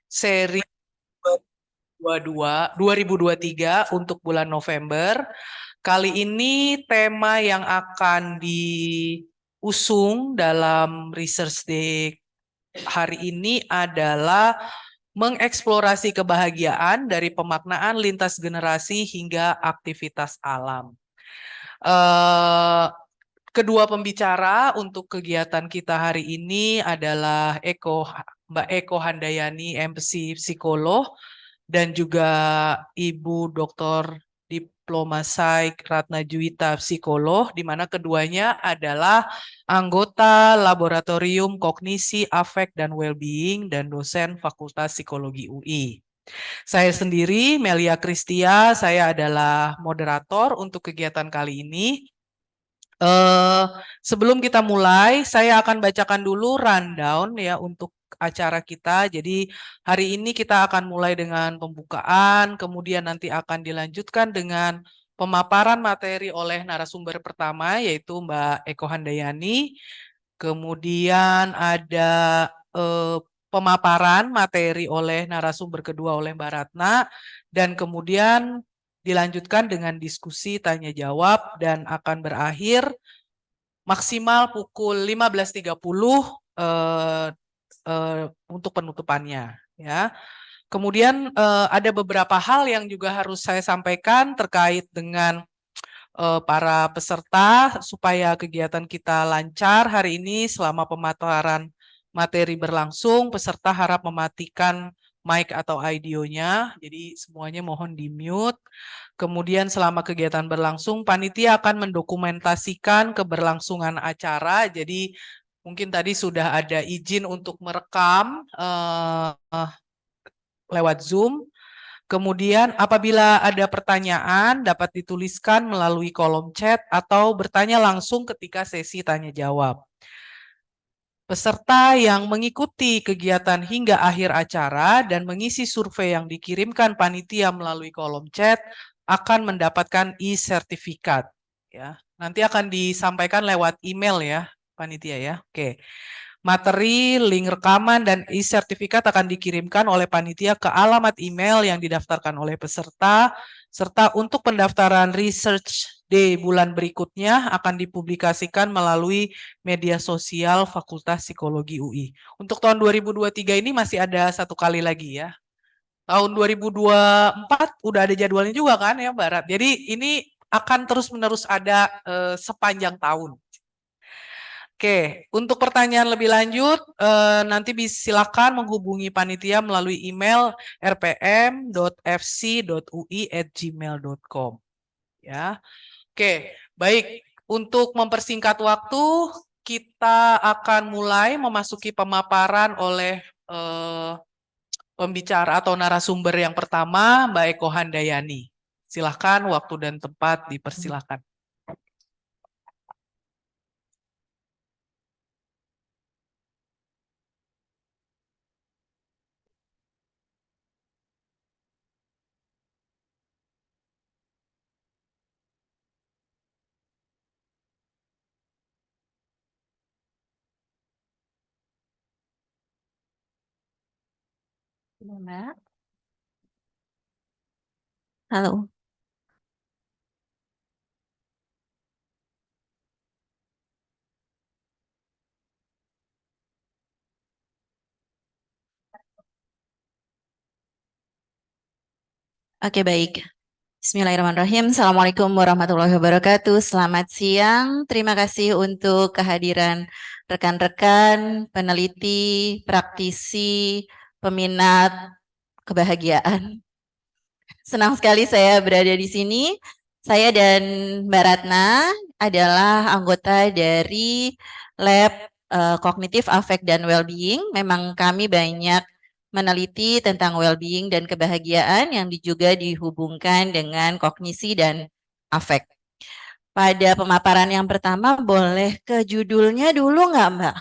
seri 2023 untuk bulan November. Kali ini tema yang akan diusung dalam Research Day hari ini adalah mengeksplorasi kebahagiaan dari pemaknaan lintas generasi hingga aktivitas alam. Eh, Kedua pembicara untuk kegiatan kita hari ini adalah Mbak Eko Handayani, MC psikolog, dan juga Ibu Dr. Diploma Psych Ratna Juwita, psikolog, di mana keduanya adalah anggota Laboratorium Kognisi, Afek, dan Wellbeing, dan dosen Fakultas Psikologi UI. Saya sendiri, Melia Kristia, saya adalah moderator untuk kegiatan kali ini. Eh, Sebelum kita mulai, saya akan bacakan dulu rundown ya untuk acara kita. Jadi hari ini kita akan mulai dengan pembukaan, kemudian nanti akan dilanjutkan dengan pemaparan materi oleh narasumber pertama yaitu Mbak Eko Handayani. Kemudian ada pemaparan materi oleh narasumber kedua oleh Mbak Ratna, dan kemudian dilanjutkan dengan diskusi tanya jawab dan akan berakhir maksimal pukul 15.30 untuk penutupannya ya. Kemudian ada beberapa hal yang juga harus saya sampaikan terkait dengan para peserta supaya kegiatan kita lancar hari ini. Selama pemaparan materi berlangsung, peserta harap mematikan mic atau audionya, jadi semuanya mohon di-mute. Kemudian selama kegiatan berlangsung, panitia akan mendokumentasikan keberlangsungan acara. Jadi mungkin tadi sudah ada izin untuk merekam lewat Zoom. Kemudian apabila ada pertanyaan dapat dituliskan melalui kolom chat atau bertanya langsung ketika sesi tanya jawab. Peserta yang mengikuti kegiatan hingga akhir acara dan mengisi survei yang dikirimkan panitia melalui kolom chat akan mendapatkan e-sertifikat. Ya, nanti akan disampaikan lewat email ya, panitia ya. Oke. Materi, link rekaman, dan e-sertifikat akan dikirimkan oleh panitia ke alamat email yang didaftarkan oleh peserta, serta untuk pendaftaran Research Day bulan berikutnya akan dipublikasikan melalui media sosial Fakultas Psikologi UI. Untuk tahun 2023 ini masih ada satu kali lagi ya. Tahun 2024 udah ada jadwalnya juga kan ya Mbak Rat. Jadi ini akan terus-menerus ada sepanjang tahun. Oke, untuk pertanyaan lebih lanjut, nanti silakan menghubungi panitia melalui email rpm.fc.ui@gmail.com. Ya, oke, baik. Untuk mempersingkat waktu, kita akan mulai memasuki pemaparan oleh pembicara atau narasumber yang pertama, Mbak Eko Handayani. Silakan, waktu dan tempat dipersilakan. Gimana? Halo. Oke, baik. Bismillahirrahmanirrahim. Assalamualaikum warahmatullahi wabarakatuh. Selamat siang. Terima kasih untuk kehadiran rekan-rekan, peneliti, praktisi, peminat kebahagiaan. Senang sekali saya berada di sini. Saya dan Mbak Ratna adalah anggota dari Lab Kognitif Affect dan Wellbeing. Memang kami banyak meneliti tentang well-being dan kebahagiaan yang juga dihubungkan dengan kognisi dan afek. Pada pemaparan yang pertama, boleh ke judulnya dulu nggak, Mbak?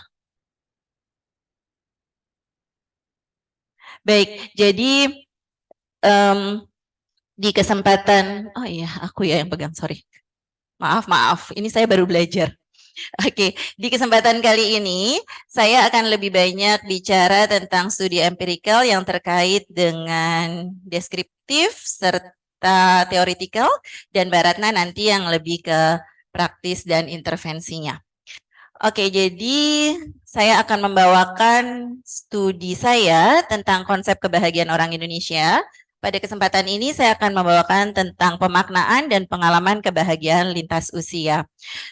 Baik, jadi di kesempatan, oh iya, aku ya yang pegang, sorry. Maaf, ini saya baru belajar. Oke, di kesempatan kali ini saya akan lebih banyak bicara tentang studi empirikal yang terkait dengan deskriptif serta teoritikal, dan Mbak Ratna nanti yang lebih ke praktis dan intervensinya. Oke, jadi saya akan membawakan studi saya tentang konsep kebahagiaan orang Indonesia. Pada kesempatan ini saya akan membawakan tentang pemaknaan dan pengalaman kebahagiaan lintas usia.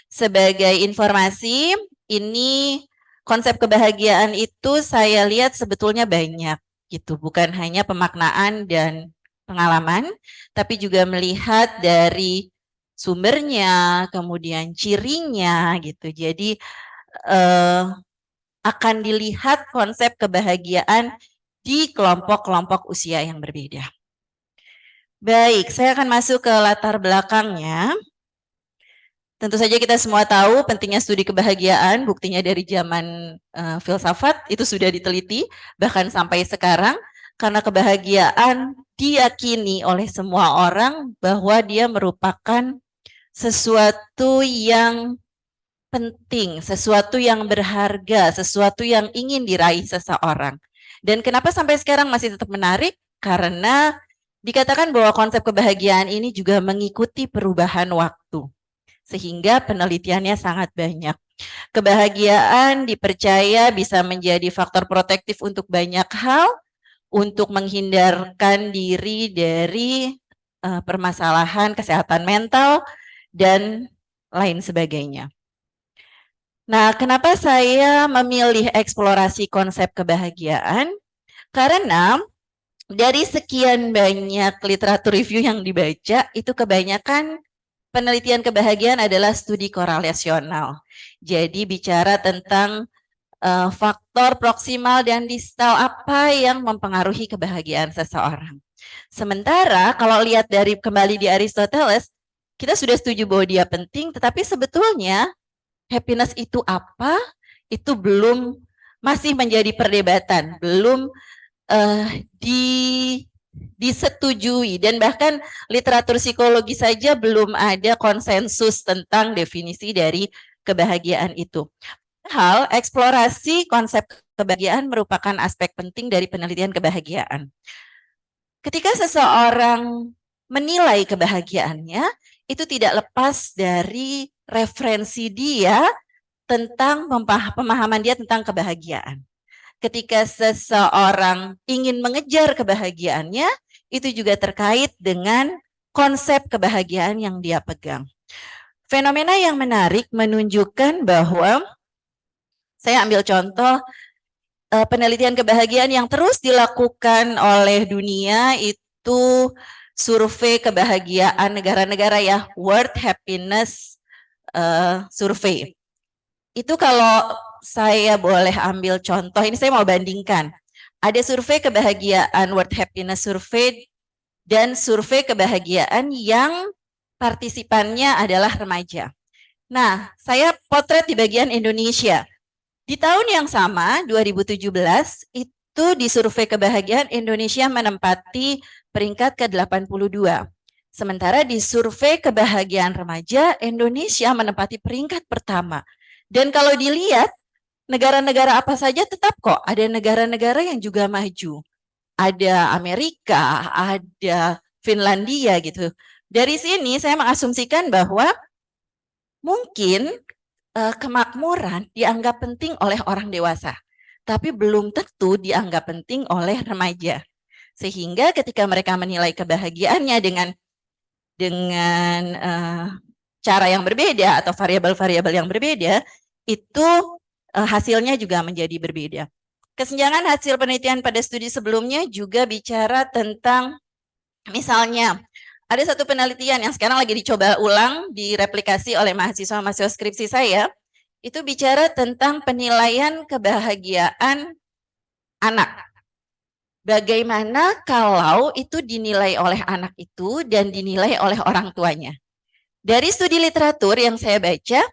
Sebagai informasi, ini konsep kebahagiaan itu saya lihat sebetulnya banyak gitu, bukan hanya pemaknaan dan pengalaman, tapi juga melihat dari sumbernya, kemudian cirinya gitu. Jadi akan dilihat konsep kebahagiaan di kelompok-kelompok usia yang berbeda. Baik, saya akan masuk ke latar belakangnya. Tentu saja kita semua tahu pentingnya studi kebahagiaan, buktinya dari zaman filsafat itu sudah diteliti, bahkan sampai sekarang, karena kebahagiaan diyakini oleh semua orang bahwa dia merupakan sesuatu yang penting, sesuatu yang berharga, sesuatu yang ingin diraih seseorang. Dan kenapa sampai sekarang masih tetap menarik? Karena dikatakan bahwa konsep kebahagiaan ini juga mengikuti perubahan waktu, sehingga penelitiannya sangat banyak. Kebahagiaan dipercaya bisa menjadi faktor protektif untuk banyak hal, untuk menghindarkan diri dari permasalahan kesehatan mental, dan lain sebagainya. Nah, kenapa saya memilih eksplorasi konsep kebahagiaan? Karena dari sekian banyak literatur review yang dibaca, itu kebanyakan penelitian kebahagiaan adalah studi korelasional. Jadi bicara tentang faktor proksimal dan distal apa yang mempengaruhi kebahagiaan seseorang. Sementara kalau lihat dari kembali di Aristoteles, kita sudah setuju bahwa dia penting, tetapi sebetulnya happiness itu apa? Itu masih menjadi perdebatan, belum disetujui, dan bahkan literatur psikologi saja belum ada konsensus tentang definisi dari kebahagiaan itu. Hal eksplorasi konsep kebahagiaan merupakan aspek penting dari penelitian kebahagiaan. Ketika seseorang menilai kebahagiaannya, itu tidak lepas dari referensi dia tentang pemahaman dia tentang kebahagiaan. Ketika seseorang ingin mengejar kebahagiaannya, itu juga terkait dengan konsep kebahagiaan yang dia pegang. Fenomena yang menarik menunjukkan bahwa, saya ambil contoh penelitian kebahagiaan yang terus dilakukan oleh dunia, itu survei kebahagiaan negara-negara ya, World Happiness Survey. Itu kalau saya boleh ambil contoh, ini saya mau bandingkan. Ada survei kebahagiaan World Happiness Survey dan survei kebahagiaan yang partisipannya adalah remaja. Nah, saya potret di bagian Indonesia. Di tahun yang sama, 2017, itu di survei kebahagiaan Indonesia menempati peringkat ke-82. Sementara di survei kebahagiaan remaja, Indonesia menempati peringkat pertama. Dan kalau dilihat, negara-negara apa saja tetap kok ada negara-negara yang juga maju. Ada Amerika, ada Finlandia gitu. Dari sini saya mengasumsikan bahwa mungkin kemakmuran dianggap penting oleh orang dewasa, tapi belum tentu dianggap penting oleh remaja. Sehingga ketika mereka menilai kebahagiaannya dengan cara yang berbeda atau variabel-variabel yang berbeda, itu hasilnya juga menjadi berbeda. Kesenjangan hasil penelitian pada studi sebelumnya juga bicara tentang, misalnya, ada satu penelitian yang sekarang lagi dicoba ulang, direplikasi oleh mahasiswa-mahasiswa skripsi saya, itu bicara tentang penilaian kebahagiaan anak. Bagaimana kalau itu dinilai oleh anak itu dan dinilai oleh orang tuanya. Dari studi literatur yang saya baca,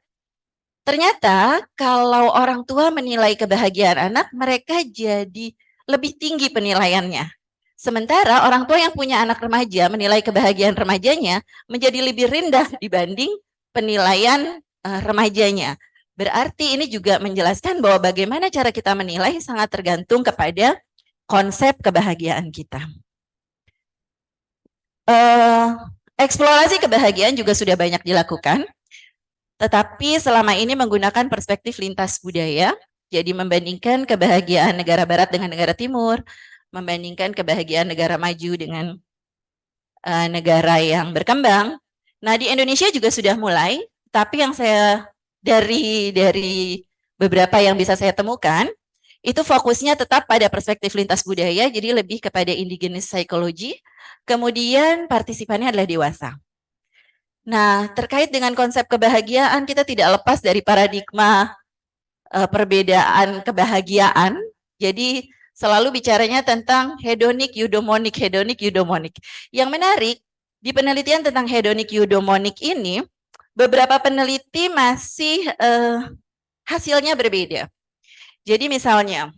ternyata kalau orang tua menilai kebahagiaan anak, mereka jadi lebih tinggi penilaiannya. Sementara orang tua yang punya anak remaja menilai kebahagiaan remajanya menjadi lebih rendah dibanding penilaian remajanya. Berarti ini juga menjelaskan bahwa bagaimana cara kita menilai sangat tergantung kepada konsep kebahagiaan kita. Eksplorasi kebahagiaan juga sudah banyak dilakukan, tetapi selama ini menggunakan perspektif lintas budaya, jadi membandingkan kebahagiaan negara barat dengan negara timur, membandingkan kebahagiaan negara maju dengan negara yang berkembang. Nah, di Indonesia juga sudah mulai, tapi yang saya dari beberapa yang bisa saya temukan, itu fokusnya tetap pada perspektif lintas budaya, jadi lebih kepada indigenous psychology, kemudian partisipannya adalah dewasa. Nah, terkait dengan konsep kebahagiaan, kita tidak lepas dari paradigma perbedaan kebahagiaan. Jadi selalu bicaranya tentang hedonic, eudaimonic, hedonic, eudaimonic. Yang menarik, di penelitian tentang hedonic, eudaimonic ini, beberapa peneliti masih hasilnya berbeda. Jadi misalnya,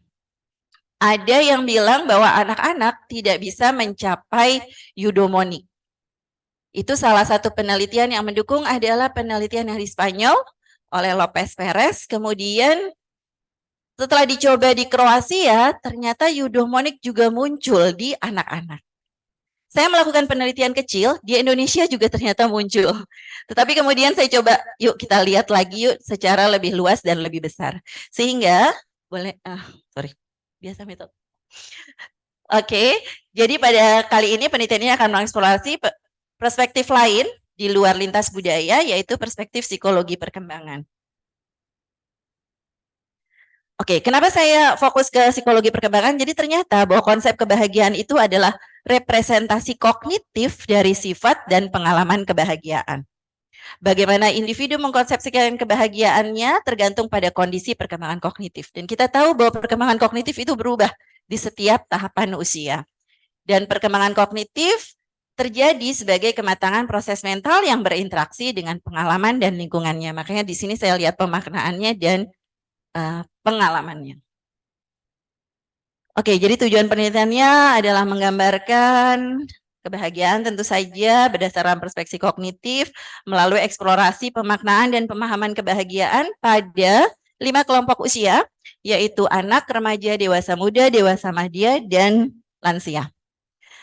ada yang bilang bahwa anak-anak tidak bisa mencapai eudaimonic. Itu salah satu penelitian yang mendukung adalah penelitian yang di Spanyol oleh Lopez Perez. Kemudian setelah dicoba di Kroasia, ternyata eudaimonic juga muncul di anak-anak. Saya melakukan penelitian kecil, di Indonesia juga ternyata muncul. Tetapi kemudian saya coba, yuk kita lihat lagi yuk secara lebih luas dan lebih besar. Sehingga, biasa metode. Oke, jadi pada kali ini penelitian ini akan mengeksplorasi perspektif lain di luar lintas budaya, yaitu perspektif psikologi perkembangan. Oke, kenapa saya fokus ke psikologi perkembangan? Jadi ternyata bahwa konsep kebahagiaan itu adalah representasi kognitif dari sifat dan pengalaman kebahagiaan. Bagaimana individu mengkonsepsikan kebahagiaannya tergantung pada kondisi perkembangan kognitif. Dan kita tahu bahwa perkembangan kognitif itu berubah di setiap tahapan usia. Dan perkembangan kognitif terjadi sebagai kematangan proses mental yang berinteraksi dengan pengalaman dan lingkungannya. Makanya di sini saya lihat pemaknaannya dan pengalamannya. Oke, jadi tujuan penelitiannya adalah menggambarkan kebahagiaan tentu saja berdasarkan perspektif kognitif melalui eksplorasi pemaknaan dan pemahaman kebahagiaan pada 5 kelompok usia, yaitu anak, remaja, dewasa muda, dewasa madya, dan lansia.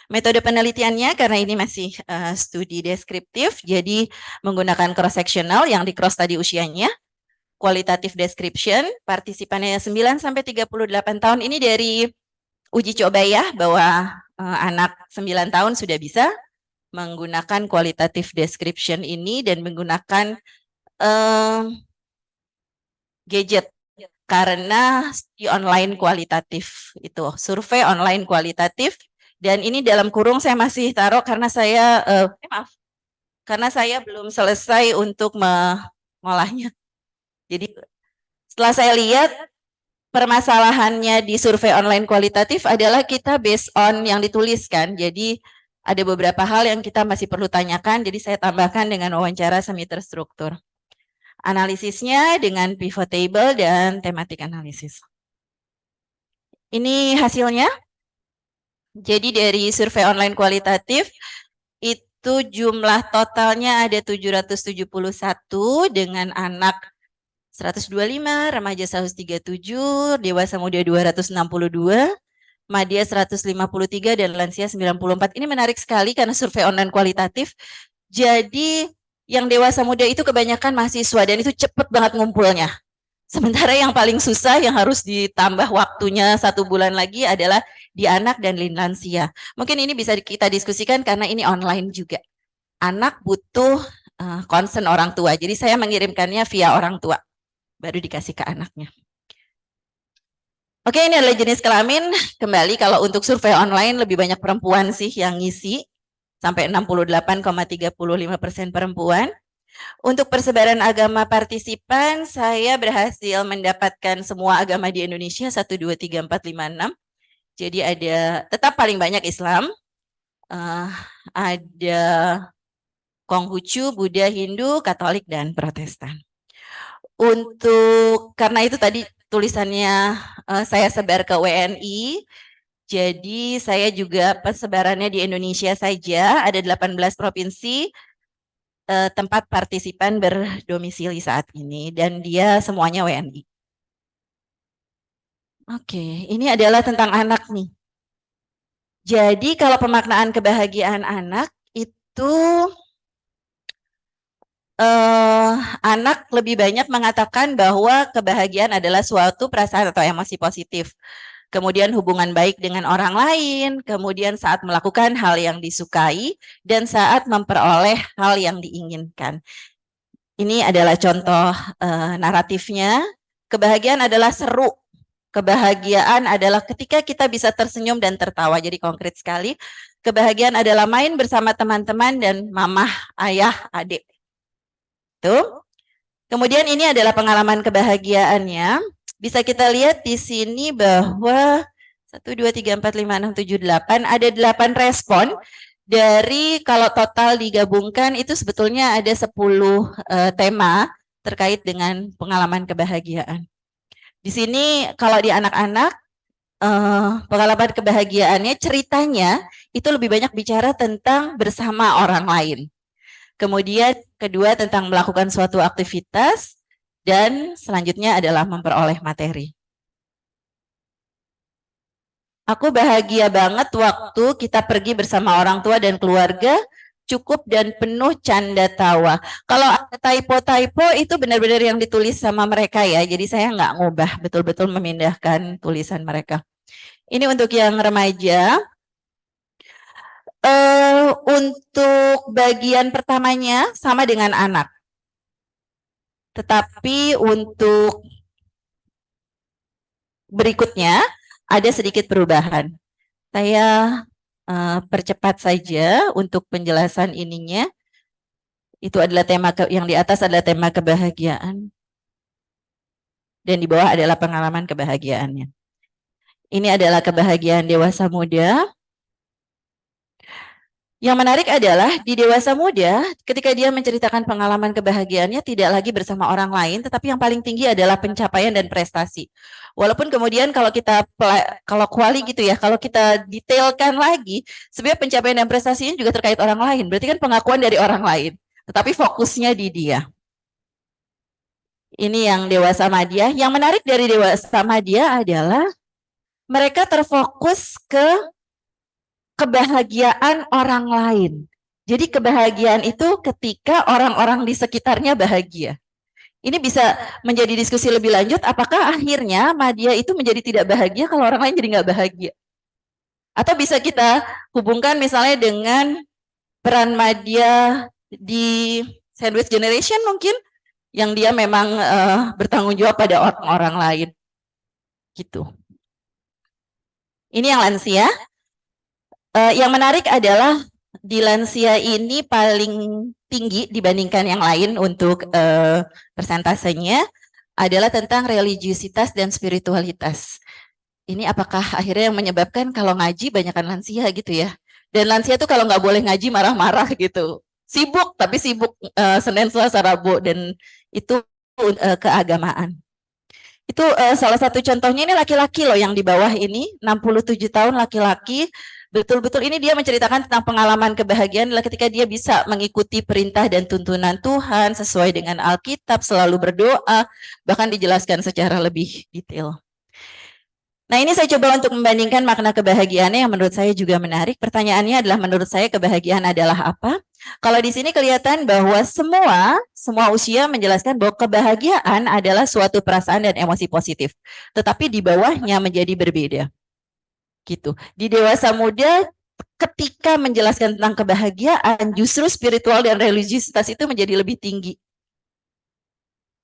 Metode penelitiannya, karena ini masih studi deskriptif, jadi menggunakan cross-sectional yang di-cross tadi usianya, qualitative description, partisipannya 9 sampai 38 tahun. Ini dari uji coba ya, bahwa anak 9 tahun sudah bisa menggunakan qualitative description ini dan menggunakan gadget karena studi online kualitatif itu, survei online kualitatif. Dan ini dalam kurung saya masih taruh karena saya karena saya belum selesai untuk mengolahnya. Jadi setelah saya lihat permasalahannya di survei online kualitatif adalah kita based on yang dituliskan. Jadi ada beberapa hal yang kita masih perlu tanyakan, jadi saya tambahkan dengan wawancara semi terstruktur. Analisisnya dengan pivot table dan thematic analysis. Ini hasilnya. Jadi dari survei online kualitatif itu jumlah totalnya ada 771 dengan anak 125, remaja 137, dewasa muda 262, madya 153 dan lansia 94. Ini menarik sekali karena survei online kualitatif. Jadi yang dewasa muda itu kebanyakan mahasiswa dan itu cepat banget ngumpulnya. Sementara yang paling susah yang harus ditambah waktunya 1 bulan lagi adalah di anak dan lansia. Mungkin ini bisa kita diskusikan karena ini online juga. Anak butuh concern orang tua. Jadi saya mengirimkannya via orang tua. Baru dikasih ke anaknya. Oke, ini adalah jenis kelamin. Kembali kalau untuk survei online lebih banyak perempuan sih yang ngisi. Sampai 68,35% perempuan. Untuk persebaran agama partisipan, saya berhasil mendapatkan semua agama di Indonesia 1, 2, 3, 4, 5, 6. Jadi ada tetap paling banyak Islam, ada Konghucu, Buddha, Hindu, Katolik, dan Protestan. Karena itu tadi tulisannya saya sebar ke WNI, jadi saya juga persebarannya di Indonesia saja, ada 18 provinsi, tempat partisipan berdomisili saat ini dan dia semuanya WNI. Oke, ini adalah tentang anak nih. Jadi kalau pemaknaan kebahagiaan anak itu anak lebih banyak mengatakan bahwa kebahagiaan adalah suatu perasaan atau emosi positif. Kemudian hubungan baik dengan orang lain, kemudian saat melakukan hal yang disukai, dan saat memperoleh hal yang diinginkan. Ini adalah contoh naratifnya. Kebahagiaan adalah seru. Kebahagiaan adalah ketika kita bisa tersenyum dan tertawa. Jadi konkret sekali. Kebahagiaan adalah main bersama teman-teman dan mamah, ayah, adik. Tuh. Kemudian ini adalah pengalaman kebahagiaannya. Bisa kita lihat di sini bahwa 1, 2, 3, 4, 5, 6, 7, 8 ada 8 respon. Dari kalau total digabungkan itu sebetulnya ada 10 tema terkait dengan pengalaman kebahagiaan. Di sini kalau di anak-anak pengalaman kebahagiaannya ceritanya itu lebih banyak bicara tentang bersama orang lain. Kemudian kedua tentang melakukan suatu aktivitas dan selanjutnya adalah memperoleh materi. Aku bahagia banget waktu kita pergi bersama orang tua dan keluarga, cukup dan penuh canda tawa. Kalau ada typo-typo itu benar-benar yang ditulis sama mereka ya, jadi saya nggak ngubah, betul-betul memindahkan tulisan mereka. Ini untuk yang remaja. Untuk bagian pertamanya sama dengan anak. Tetapi untuk berikutnya ada sedikit perubahan. Saya percepat saja untuk penjelasan ininya. Itu adalah tema yang di atas adalah tema kebahagiaan. Dan di bawah adalah pengalaman kebahagiaannya. Ini adalah kebahagiaan dewasa muda. Yang menarik adalah di dewasa muda, ketika dia menceritakan pengalaman kebahagiaannya tidak lagi bersama orang lain, tetapi yang paling tinggi adalah pencapaian dan prestasi. Walaupun kemudian kalau kuali gitu ya, kalau kita detailkan lagi, sebenarnya pencapaian dan prestasinya juga terkait orang lain. Berarti kan pengakuan dari orang lain, tetapi fokusnya di dia. Ini yang dewasa madya. Yang menarik dari dewasa madya adalah mereka terfokus ke kebahagiaan orang lain. Jadi kebahagiaan itu ketika orang-orang di sekitarnya bahagia. Ini bisa menjadi diskusi lebih lanjut, apakah akhirnya madya itu menjadi tidak bahagia kalau orang lain jadi nggak bahagia? Atau bisa kita hubungkan misalnya dengan peran madya di Sandwich Generation mungkin, yang dia memang bertanggung jawab pada orang-orang lain. Gitu. Ini yang lansia. Yang menarik adalah di lansia ini paling tinggi dibandingkan yang lain untuk persentasenya adalah tentang religiusitas dan spiritualitas. Ini apakah akhirnya yang menyebabkan kalau ngaji banyakkan lansia gitu ya? Dan lansia tuh kalau nggak boleh ngaji marah-marah gitu. Sibuk, tapi sibuk Senin, Selasa, Rabu, dan itu keagamaan. Itu salah satu contohnya, ini laki-laki loh yang di bawah ini, 67 tahun laki-laki. Betul-betul ini dia menceritakan tentang pengalaman kebahagiaan adalah ketika dia bisa mengikuti perintah dan tuntunan Tuhan sesuai dengan Alkitab, selalu berdoa, bahkan dijelaskan secara lebih detail. Nah, ini saya coba untuk membandingkan makna kebahagiaannya yang menurut saya juga menarik. Pertanyaannya adalah menurut saya kebahagiaan adalah apa? Kalau di sini kelihatan bahwa semua usia menjelaskan bahwa kebahagiaan adalah suatu perasaan dan emosi positif. Tetapi di bawahnya menjadi berbeda. Gitu. Di dewasa muda ketika menjelaskan tentang kebahagiaan justru spiritual dan religiusitas itu menjadi lebih tinggi.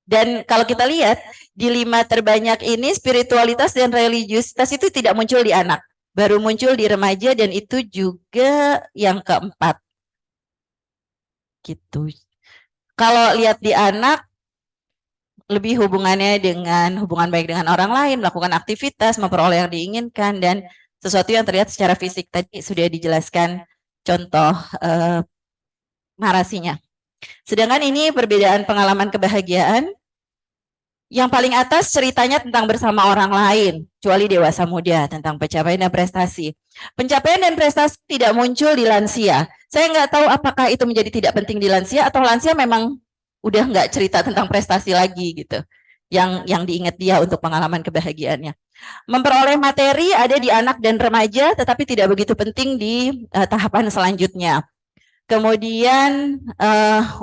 Dan kalau kita lihat di 5 terbanyak ini spiritualitas dan religiusitas itu tidak muncul di anak, baru muncul di remaja dan itu juga yang keempat. Gitu. Kalau lihat di anak lebih hubungannya dengan hubungan baik dengan orang lain, melakukan aktivitas, memperoleh yang diinginkan dan sesuatu yang terlihat secara fisik tadi sudah dijelaskan contoh narasinya. Sedangkan ini perbedaan pengalaman kebahagiaan. Yang paling atas ceritanya tentang bersama orang lain, kecuali dewasa muda, tentang pencapaian dan prestasi. Pencapaian dan prestasi tidak muncul di lansia. Saya nggak tahu apakah itu menjadi tidak penting di lansia atau lansia memang udah nggak cerita tentang prestasi lagi gitu. Yang diingat dia untuk pengalaman kebahagiaannya. Memperoleh materi ada di anak dan remaja, tetapi tidak begitu penting di tahapan selanjutnya. Kemudian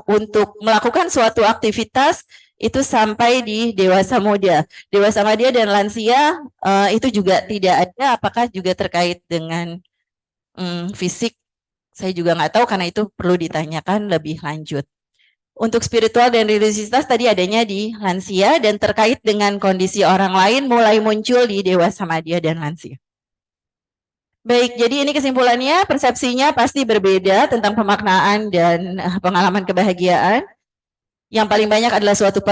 untuk melakukan suatu aktivitas itu sampai di dewasa muda. Dewasa muda dan lansia itu juga tidak ada, apakah juga terkait dengan fisik? Saya juga nggak tahu karena itu perlu ditanyakan lebih lanjut. Untuk spiritual dan religiositas tadi adanya di lansia dan terkait dengan kondisi orang lain mulai muncul di dewasa muda dan lansia. Baik, jadi ini kesimpulannya, persepsinya pasti berbeda tentang pemaknaan dan pengalaman kebahagiaan. Yang paling banyak adalah suatu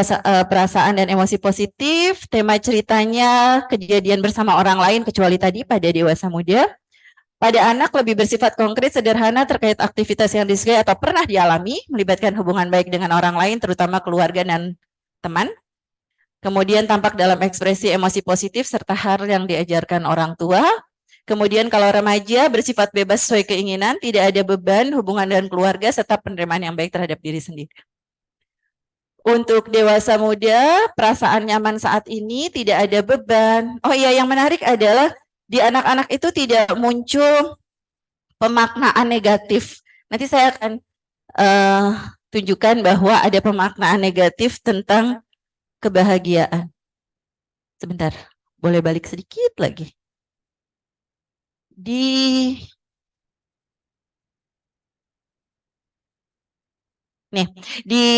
perasaan dan emosi positif. Tema ceritanya kejadian bersama orang lain kecuali tadi pada dewasa muda. Pada anak lebih bersifat konkret, sederhana terkait aktivitas yang disukai atau pernah dialami, melibatkan hubungan baik dengan orang lain, terutama keluarga dan teman. Kemudian tampak dalam ekspresi emosi positif serta hal yang diajarkan orang tua. Kemudian kalau remaja bersifat bebas sesuai keinginan, tidak ada beban, hubungan dengan keluarga, serta penerimaan yang baik terhadap diri sendiri. Untuk dewasa muda, perasaan nyaman saat ini tidak ada beban. Oh iya, yang menarik adalah di anak-anak itu tidak muncul pemaknaan negatif. Nanti saya akan tunjukkan bahwa ada pemaknaan negatif tentang kebahagiaan. Sebentar, boleh balik sedikit lagi. Di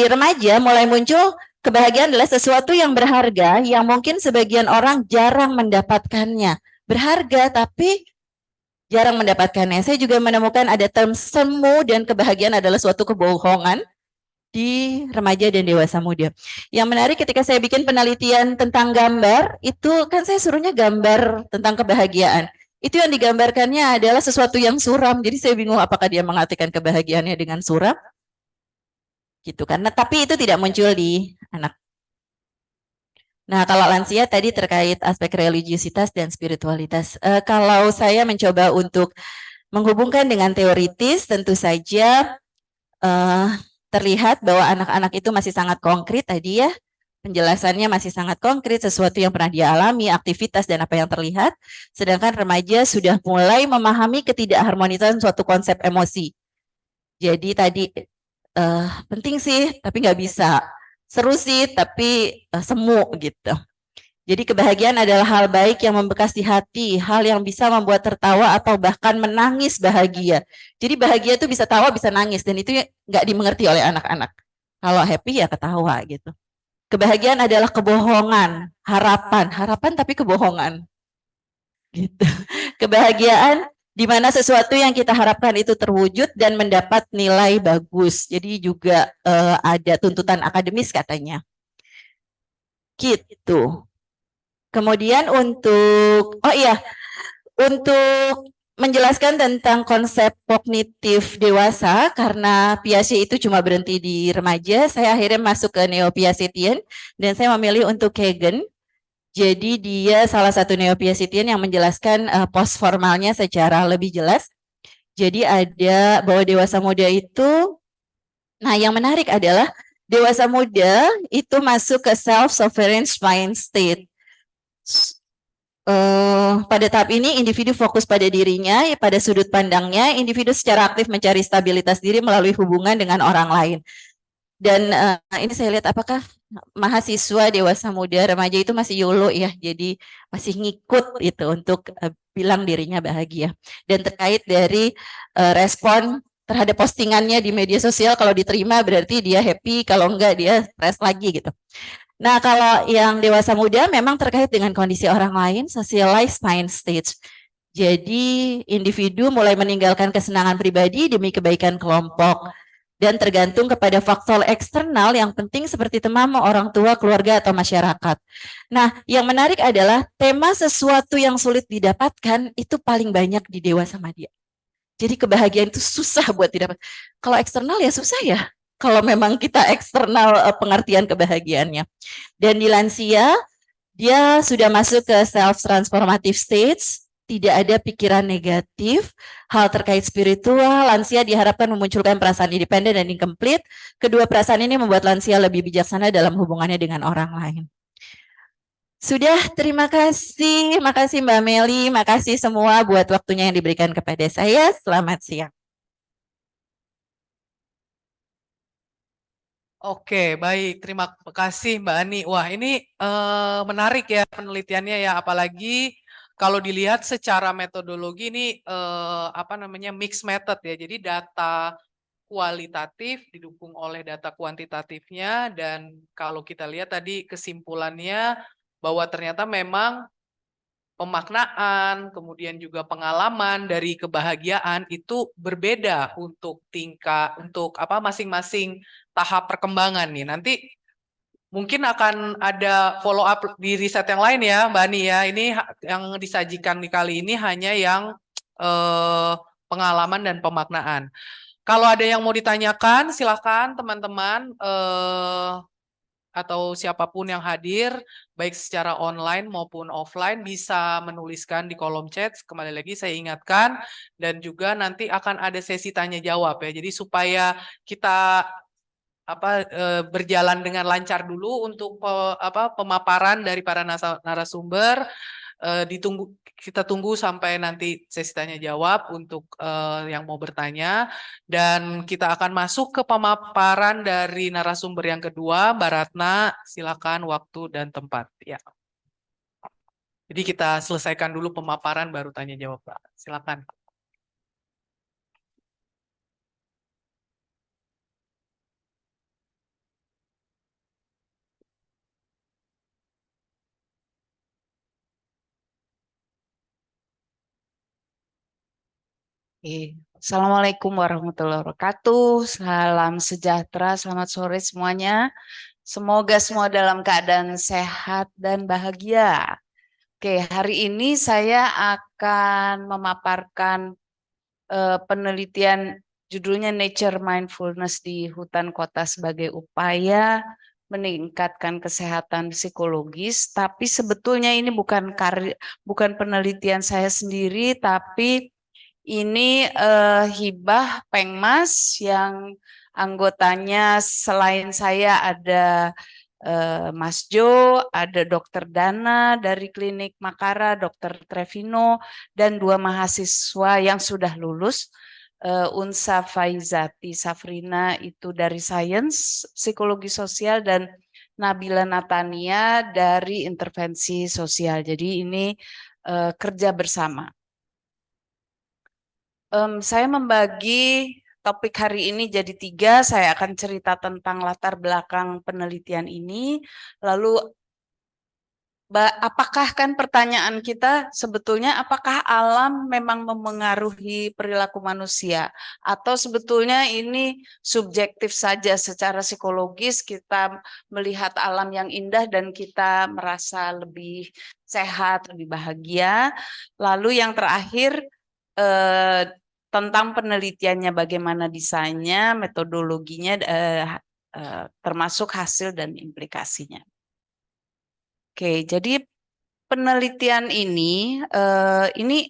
remaja mulai muncul kebahagiaan adalah sesuatu yang berharga yang mungkin sebagian orang jarang mendapatkannya. Berharga tapi jarang mendapatkannya. Saya juga menemukan ada term semu dan kebahagiaan adalah suatu kebohongan di remaja dan dewasa muda. Yang menarik ketika saya bikin penelitian tentang gambar, itu kan saya suruhnya gambar tentang kebahagiaan. Itu yang digambarkannya adalah sesuatu yang suram. Jadi saya bingung apakah dia mengartikan kebahagiaannya dengan suram. Gitu karena tapi itu tidak muncul di anak. Nah, kalau lansia tadi terkait aspek religiusitas dan spiritualitas. Kalau saya mencoba untuk menghubungkan dengan teoritis, tentu saja terlihat bahwa anak-anak itu masih sangat konkret tadi ya. Penjelasannya masih sangat konkret, sesuatu yang pernah dia alami, aktivitas dan apa yang terlihat. Sedangkan remaja sudah mulai memahami ketidakharmonisan suatu konsep emosi. Jadi tadi penting sih, tapi nggak bisa. Seru sih, tapi semu gitu. Jadi kebahagiaan adalah hal baik yang membekas di hati, hal yang bisa membuat tertawa atau bahkan menangis bahagia. Jadi bahagia itu bisa tawa, bisa nangis, dan itu nggak dimengerti oleh anak-anak. Kalau happy ya ketawa gitu. Kebahagiaan adalah kebohongan, harapan tapi kebohongan. Gitu. Kebahagiaan di mana sesuatu yang kita harapkan itu terwujud dan mendapat nilai bagus. Jadi juga ada tuntutan akademis katanya. Gitu. Kemudian untuk menjelaskan tentang konsep kognitif dewasa, karena Piaget itu cuma berhenti di remaja, saya akhirnya masuk ke neo-Piagetian dan saya memilih untuk Kagan. Jadi dia salah satu neo-Piagetian yang menjelaskan post formalnya secara lebih jelas. Jadi ada bahwa dewasa muda itu, nah yang menarik adalah dewasa muda itu masuk ke self-sovereign mind state. Pada tahap ini individu fokus pada dirinya, pada sudut pandangnya, individu secara aktif mencari stabilitas diri melalui hubungan dengan orang lain. Dan ini saya lihat apakah mahasiswa, dewasa muda, remaja itu masih YOLO ya, jadi masih ngikut itu untuk bilang dirinya bahagia. Dan terkait dari respon terhadap postingannya di media sosial, kalau diterima berarti dia happy, kalau enggak dia stres lagi gitu. Nah, kalau yang dewasa muda memang terkait dengan kondisi orang lain, socialized mind stage. Jadi individu mulai meninggalkan kesenangan pribadi demi kebaikan kelompok dan tergantung kepada faktor eksternal yang penting seperti teman, orang tua, keluarga, atau masyarakat. Nah, yang menarik adalah tema sesuatu yang sulit didapatkan itu paling banyak di dewasa muda. Jadi kebahagiaan itu susah buat didapat. Kalau eksternal ya susah ya. kalau memang kita eksternal pengertian kebahagiaannya. Dan di lansia, dia sudah masuk ke self-transformative stage, tidak ada pikiran negatif, hal terkait spiritual, lansia diharapkan memunculkan perasaan independen dan incomplete. Kedua perasaan ini membuat lansia lebih bijaksana dalam hubungannya dengan orang lain. Sudah, terima kasih. Makasih Mbak Meli, makasih semua buat waktunya yang diberikan kepada saya. Selamat siang. Oke, baik. Terima kasih Mbak Ani. Wah, ini menarik ya penelitiannya ya, apalagi kalau dilihat secara metodologi ini apa namanya mixed method ya. Jadi data kualitatif didukung oleh data kuantitatifnya dan kalau kita lihat tadi kesimpulannya bahwa ternyata memang pemaknaan, kemudian juga pengalaman dari kebahagiaan itu berbeda untuk tingkat untuk apa masing-masing tahap perkembangan nih. Nanti mungkin akan ada follow up di riset yang lain ya, Mbak Ani ya. Ini yang disajikan di kali ini hanya yang pengalaman dan pemaknaan. Kalau ada yang mau ditanyakan, silakan teman-teman atau siapapun yang hadir, baik secara online maupun offline, bisa menuliskan di kolom chat. Kembali lagi saya ingatkan, dan juga nanti akan ada sesi tanya jawab ya. Jadi supaya kita berjalan dengan lancar dulu untuk pemaparan dari para narasumber. Kita tunggu sampai nanti sesi tanya jawab untuk yang mau bertanya dan kita akan masuk ke pemaparan dari narasumber yang kedua. Mbak Ratna, silakan waktu dan tempat ya. Jadi kita selesaikan dulu pemaparan baru tanya jawab, Pak. Silakan. Assalamualaikum warahmatullahi wabarakatuh. Salam sejahtera, selamat sore semuanya. Semoga semua dalam keadaan sehat dan bahagia. Oke, hari ini saya akan memaparkan penelitian judulnya Nature Mindfulness di Hutan Kota sebagai upaya meningkatkan kesehatan psikologis. Tapi sebetulnya ini bukan penelitian saya sendiri, tapi ini hibah Pengmas yang anggotanya selain saya ada Mas Jo, ada Dokter Dana dari Klinik Makara, Dokter Trevino, dan 2 mahasiswa yang sudah lulus. Unsa Faizati Safrina itu dari Sains Psikologi Sosial dan Nabila Natania dari Intervensi Sosial. Jadi ini kerja bersama. Saya membagi topik hari ini jadi 3. Saya akan cerita tentang latar belakang penelitian ini. Lalu, apakah kan pertanyaan kita sebetulnya apakah alam memang memengaruhi perilaku manusia? Atau sebetulnya ini subjektif saja secara psikologis kita melihat alam yang indah dan kita merasa lebih sehat, lebih bahagia. Lalu yang terakhir, tentang penelitiannya, bagaimana desainnya, metodologinya, termasuk hasil dan implikasinya. Oke, jadi penelitian ini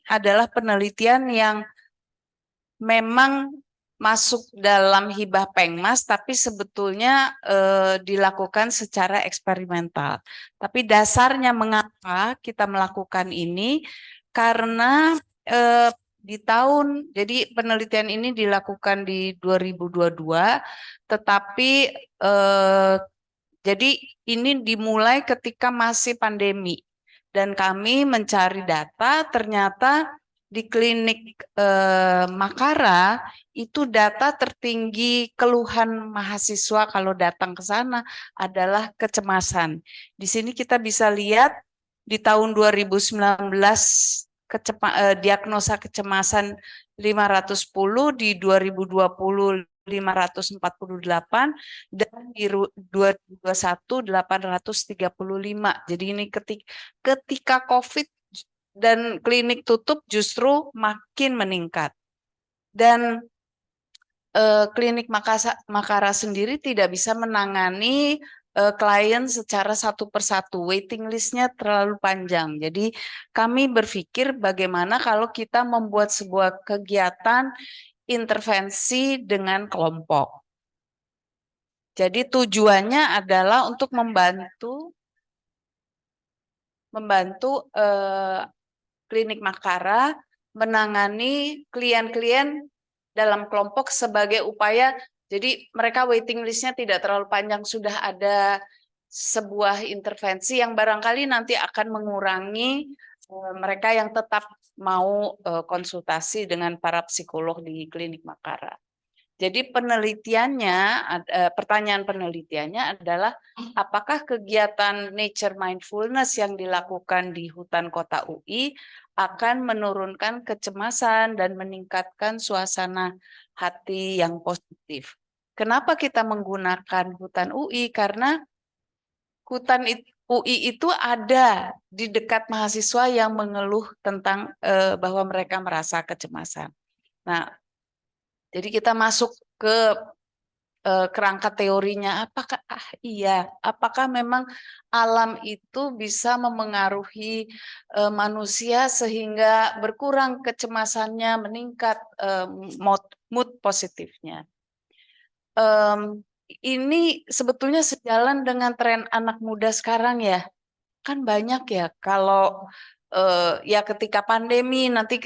adalah penelitian yang memang masuk dalam hibah Pengmas, tapi sebetulnya dilakukan secara eksperimental. Tapi dasarnya mengapa kita melakukan ini, karena jadi penelitian ini dilakukan di 2022, tetapi jadi ini dimulai ketika masih pandemi. Dan kami mencari data, ternyata di klinik Makara itu data tertinggi keluhan mahasiswa kalau datang ke sana adalah kecemasan. Di sini kita bisa lihat di tahun 2019 diagnosa kecemasan 510, di 2020 548, dan di 2021 835. Jadi ini ketika COVID dan klinik tutup justru makin meningkat. Dan klinik Makara sendiri tidak bisa menangani klien secara satu persatu, waiting listnya terlalu panjang. Jadi kami berpikir bagaimana kalau kita membuat sebuah kegiatan intervensi dengan kelompok. Jadi tujuannya adalah untuk membantu klinik Makara menangani klien-klien dalam kelompok sebagai upaya, jadi mereka waiting listnya tidak terlalu panjang, sudah ada sebuah intervensi yang barangkali nanti akan mengurangi mereka yang tetap mau konsultasi dengan para psikolog di klinik Makara. Jadi penelitiannya, pertanyaan penelitiannya adalah apakah kegiatan nature mindfulness yang dilakukan di hutan kota UI akan menurunkan kecemasan dan meningkatkan suasana hati yang positif. Kenapa kita menggunakan hutan UI? Karena hutan UI itu ada di dekat mahasiswa yang mengeluh tentang bahwa mereka merasa kecemasan. Nah, jadi kita masuk ke kerangka teorinya, apakah memang alam itu bisa memengaruhi manusia sehingga berkurang kecemasannya, meningkat mood positifnya. Ini sebetulnya sejalan dengan tren anak muda sekarang ya. Kan banyak ya kalau ya ketika pandemi nanti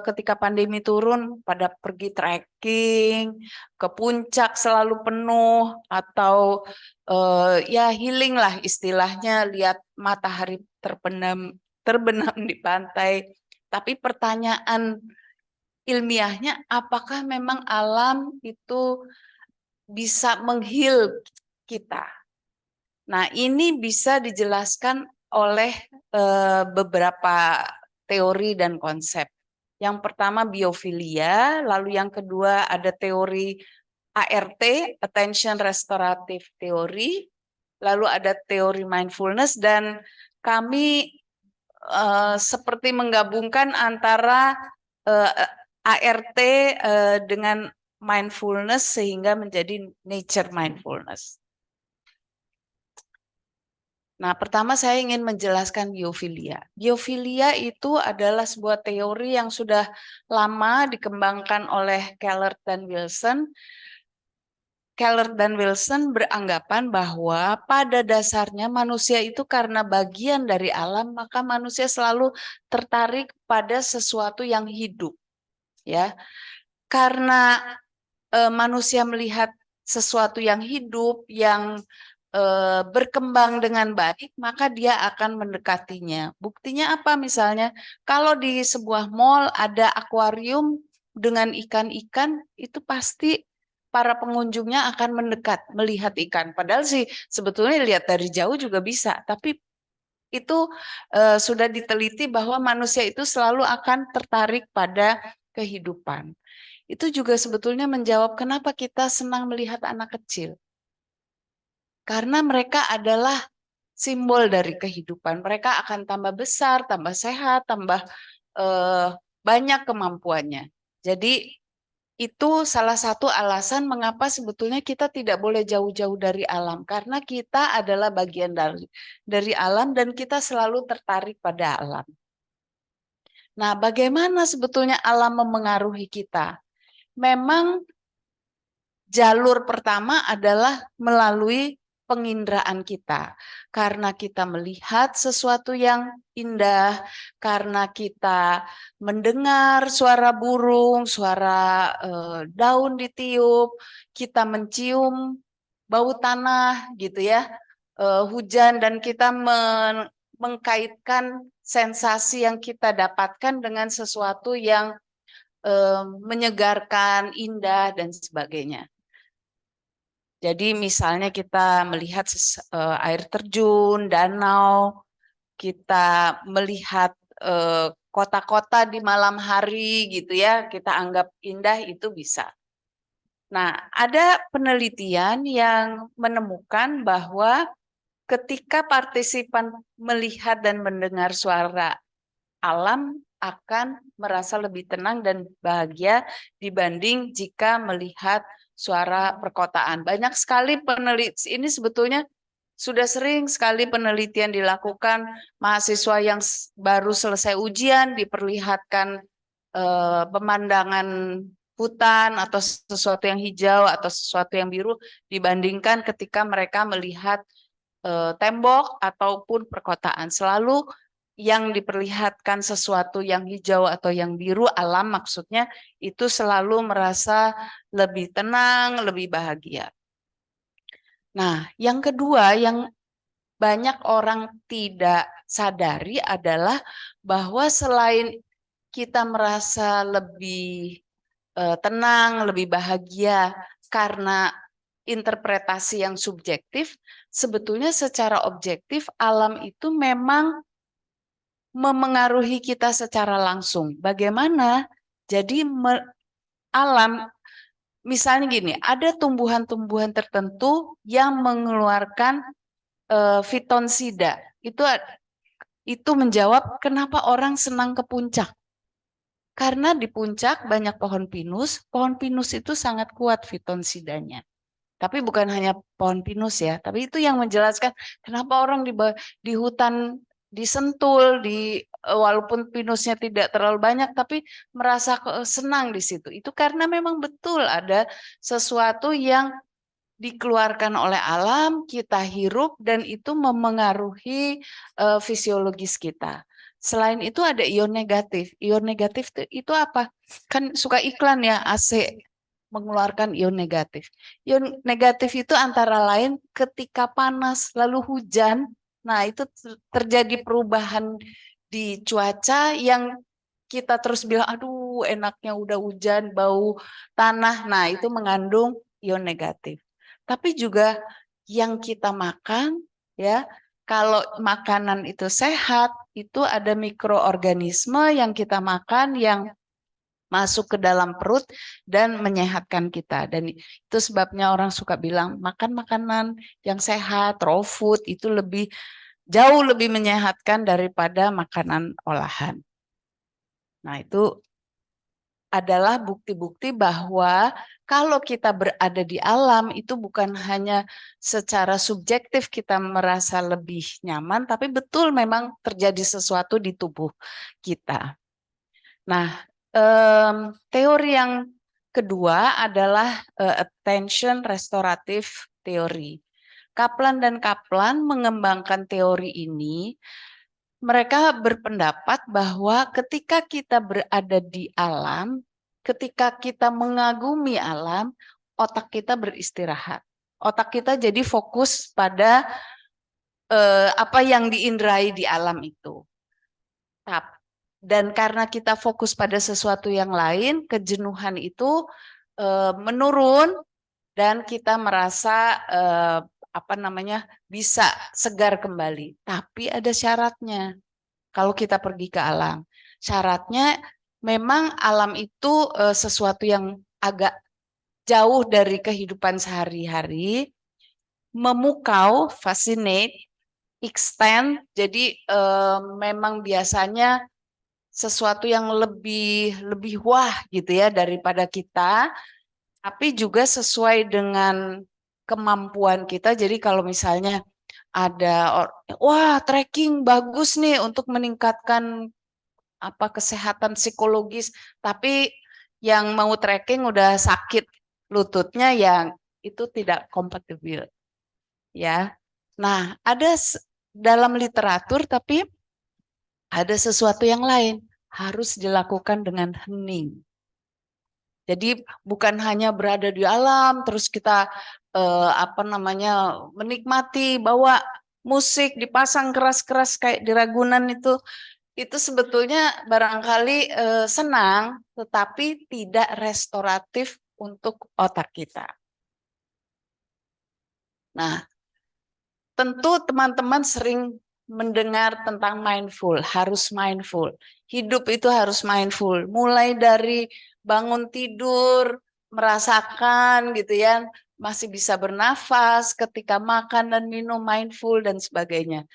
ketika pandemi turun pada pergi trekking ke puncak selalu penuh atau ya healing lah istilahnya, lihat matahari terbenam di pantai. Tapi pertanyaan ilmiahnya, apakah memang alam itu bisa menghil kita? Nah, ini bisa dijelaskan oleh beberapa teori dan konsep. Yang pertama biofilia, lalu yang kedua ada teori ART, Attention Restorative Theory, lalu ada teori mindfulness, dan kami seperti menggabungkan antara ART dengan mindfulness sehingga menjadi nature mindfulness. Nah, pertama saya ingin menjelaskan biofilia. Biofilia itu adalah sebuah teori yang sudah lama dikembangkan oleh Keller dan Wilson. Keller dan Wilson beranggapan bahwa pada dasarnya manusia itu karena bagian dari alam, maka manusia selalu tertarik pada sesuatu yang hidup. Ya, karena manusia melihat sesuatu yang hidup, yang berkembang dengan baik, maka dia akan mendekatinya. Buktinya apa? Misalnya, kalau di sebuah mall ada akuarium dengan ikan-ikan, itu pasti para pengunjungnya akan mendekat melihat ikan. Padahal sih sebetulnya lihat dari jauh juga bisa, tapi itu sudah diteliti bahwa manusia itu selalu akan tertarik pada kehidupan. Itu juga sebetulnya menjawab kenapa kita senang melihat anak kecil. Karena mereka adalah simbol dari kehidupan. Mereka akan tambah besar, tambah sehat, tambah banyak kemampuannya. Jadi itu salah satu alasan mengapa sebetulnya kita tidak boleh jauh-jauh dari alam. Karena kita adalah bagian dari alam dan kita selalu tertarik pada alam. Nah, bagaimana sebetulnya alam memengaruhi kita? Memang jalur pertama adalah melalui penginderaan kita, karena kita melihat sesuatu yang indah, karena kita mendengar suara burung, suara daun ditiup, kita mencium bau tanah gitu ya, hujan, dan kita mengkaitkan sensasi yang kita dapatkan dengan sesuatu yang menyegarkan, indah, dan sebagainya. Jadi misalnya kita melihat air terjun, danau, kita melihat kota-kota di malam hari gitu ya, kita anggap indah, itu bisa. Nah, ada penelitian yang menemukan bahwa ketika partisipan melihat dan mendengar suara alam, akan merasa lebih tenang dan bahagia dibanding jika melihat suara perkotaan. Banyak sekali peneliti ini sebetulnya sudah sering sekali penelitian dilakukan, mahasiswa yang baru selesai ujian diperlihatkan pemandangan hutan atau sesuatu yang hijau atau sesuatu yang biru dibandingkan ketika mereka melihat tembok ataupun perkotaan. Selalu yang diperlihatkan sesuatu yang hijau atau yang biru, alam maksudnya, itu selalu merasa lebih tenang, lebih bahagia. Nah, yang kedua yang banyak orang tidak sadari adalah bahwa selain kita merasa lebih tenang, lebih bahagia karena interpretasi yang subjektif, sebetulnya secara objektif alam itu memang memengaruhi kita secara langsung. Bagaimana? Jadi alam, misalnya gini, ada tumbuhan-tumbuhan tertentu yang mengeluarkan fitonsida. Itu menjawab kenapa orang senang ke puncak. Karena di puncak banyak pohon pinus itu sangat kuat fitonsidanya. Tapi bukan hanya pohon pinus ya, tapi itu yang menjelaskan kenapa orang di hutan di Sentul, walaupun pinusnya tidak terlalu banyak, tapi merasa senang di situ. Itu karena memang betul ada sesuatu yang dikeluarkan oleh alam, kita hirup, dan itu memengaruhi fisiologis kita. Selain itu ada ion negatif. Ion negatif itu apa? Kan suka iklan ya, AC mengeluarkan ion negatif. Ion negatif itu antara lain ketika panas lalu hujan, nah itu terjadi perubahan di cuaca yang kita terus bilang, aduh enaknya udah hujan, bau tanah, nah itu mengandung ion negatif. Tapi juga yang kita makan, ya, kalau makanan itu sehat, itu ada mikroorganisme yang kita makan yang masuk ke dalam perut dan menyehatkan kita. Dan itu sebabnya orang suka bilang makan makanan yang sehat, raw food itu jauh lebih menyehatkan daripada makanan olahan. Nah, itu adalah bukti-bukti bahwa kalau kita berada di alam itu bukan hanya secara subjektif kita merasa lebih nyaman, tapi betul memang terjadi sesuatu di tubuh kita. Nah, teori yang kedua adalah attention restorative theory. Kaplan dan Kaplan mengembangkan teori ini. Mereka berpendapat bahwa ketika kita berada di alam, ketika kita mengagumi alam, otak kita beristirahat. Otak kita jadi fokus pada apa yang diindrai di alam itu. Dan karena kita fokus pada sesuatu yang lain, kejenuhan itu menurun dan kita merasa bisa segar kembali. Tapi ada syaratnya. Kalau kita pergi ke alam, syaratnya memang alam itu sesuatu yang agak jauh dari kehidupan sehari-hari, memukau, fascinate, extend. Jadi memang biasanya sesuatu yang lebih wah gitu ya daripada kita, tapi juga sesuai dengan kemampuan kita. Jadi kalau misalnya ada wah trekking bagus nih untuk meningkatkan kesehatan psikologis, tapi yang mau trekking udah sakit lututnya, yang itu tidak kompatibel ya. Nah, ada dalam literatur tapi ada sesuatu yang lain harus dilakukan dengan hening. Jadi bukan hanya berada di alam terus kita menikmati, bawa musik dipasang keras-keras kayak di Ragunan itu sebetulnya barangkali senang tetapi tidak restoratif untuk otak kita. Nah, tentu teman-teman sering mendengar tentang mindful, harus mindful. Hidup itu harus mindful, mulai dari bangun tidur, merasakan gitu ya, masih bisa bernafas, ketika makan dan minum mindful dan sebagainya.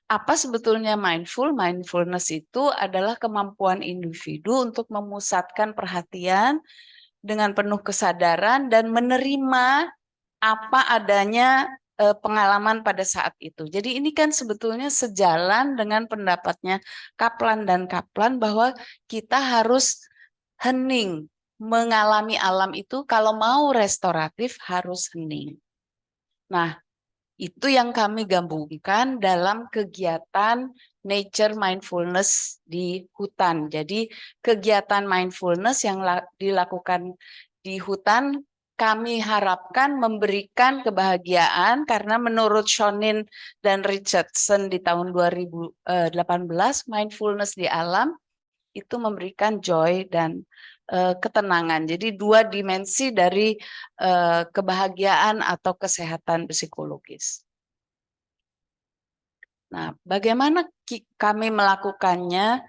Apa sebetulnya mindful? Mindfulness itu adalah kemampuan individu untuk memusatkan perhatian dengan penuh kesadaran dan menerima apa adanya pengalaman pada saat itu. Jadi ini kan sebetulnya sejalan dengan pendapatnya Kaplan dan Kaplan bahwa kita harus hening, mengalami alam itu kalau mau restoratif harus hening. Nah, itu yang kami gabungkan dalam kegiatan nature mindfulness di hutan. Jadi kegiatan mindfulness yang dilakukan di hutan kami harapkan memberikan kebahagiaan karena menurut Shonin dan Richardson di tahun 2018 mindfulness di alam itu memberikan joy dan ketenangan. Jadi dua dimensi dari kebahagiaan atau kesehatan psikologis. Nah, bagaimana kami melakukannya?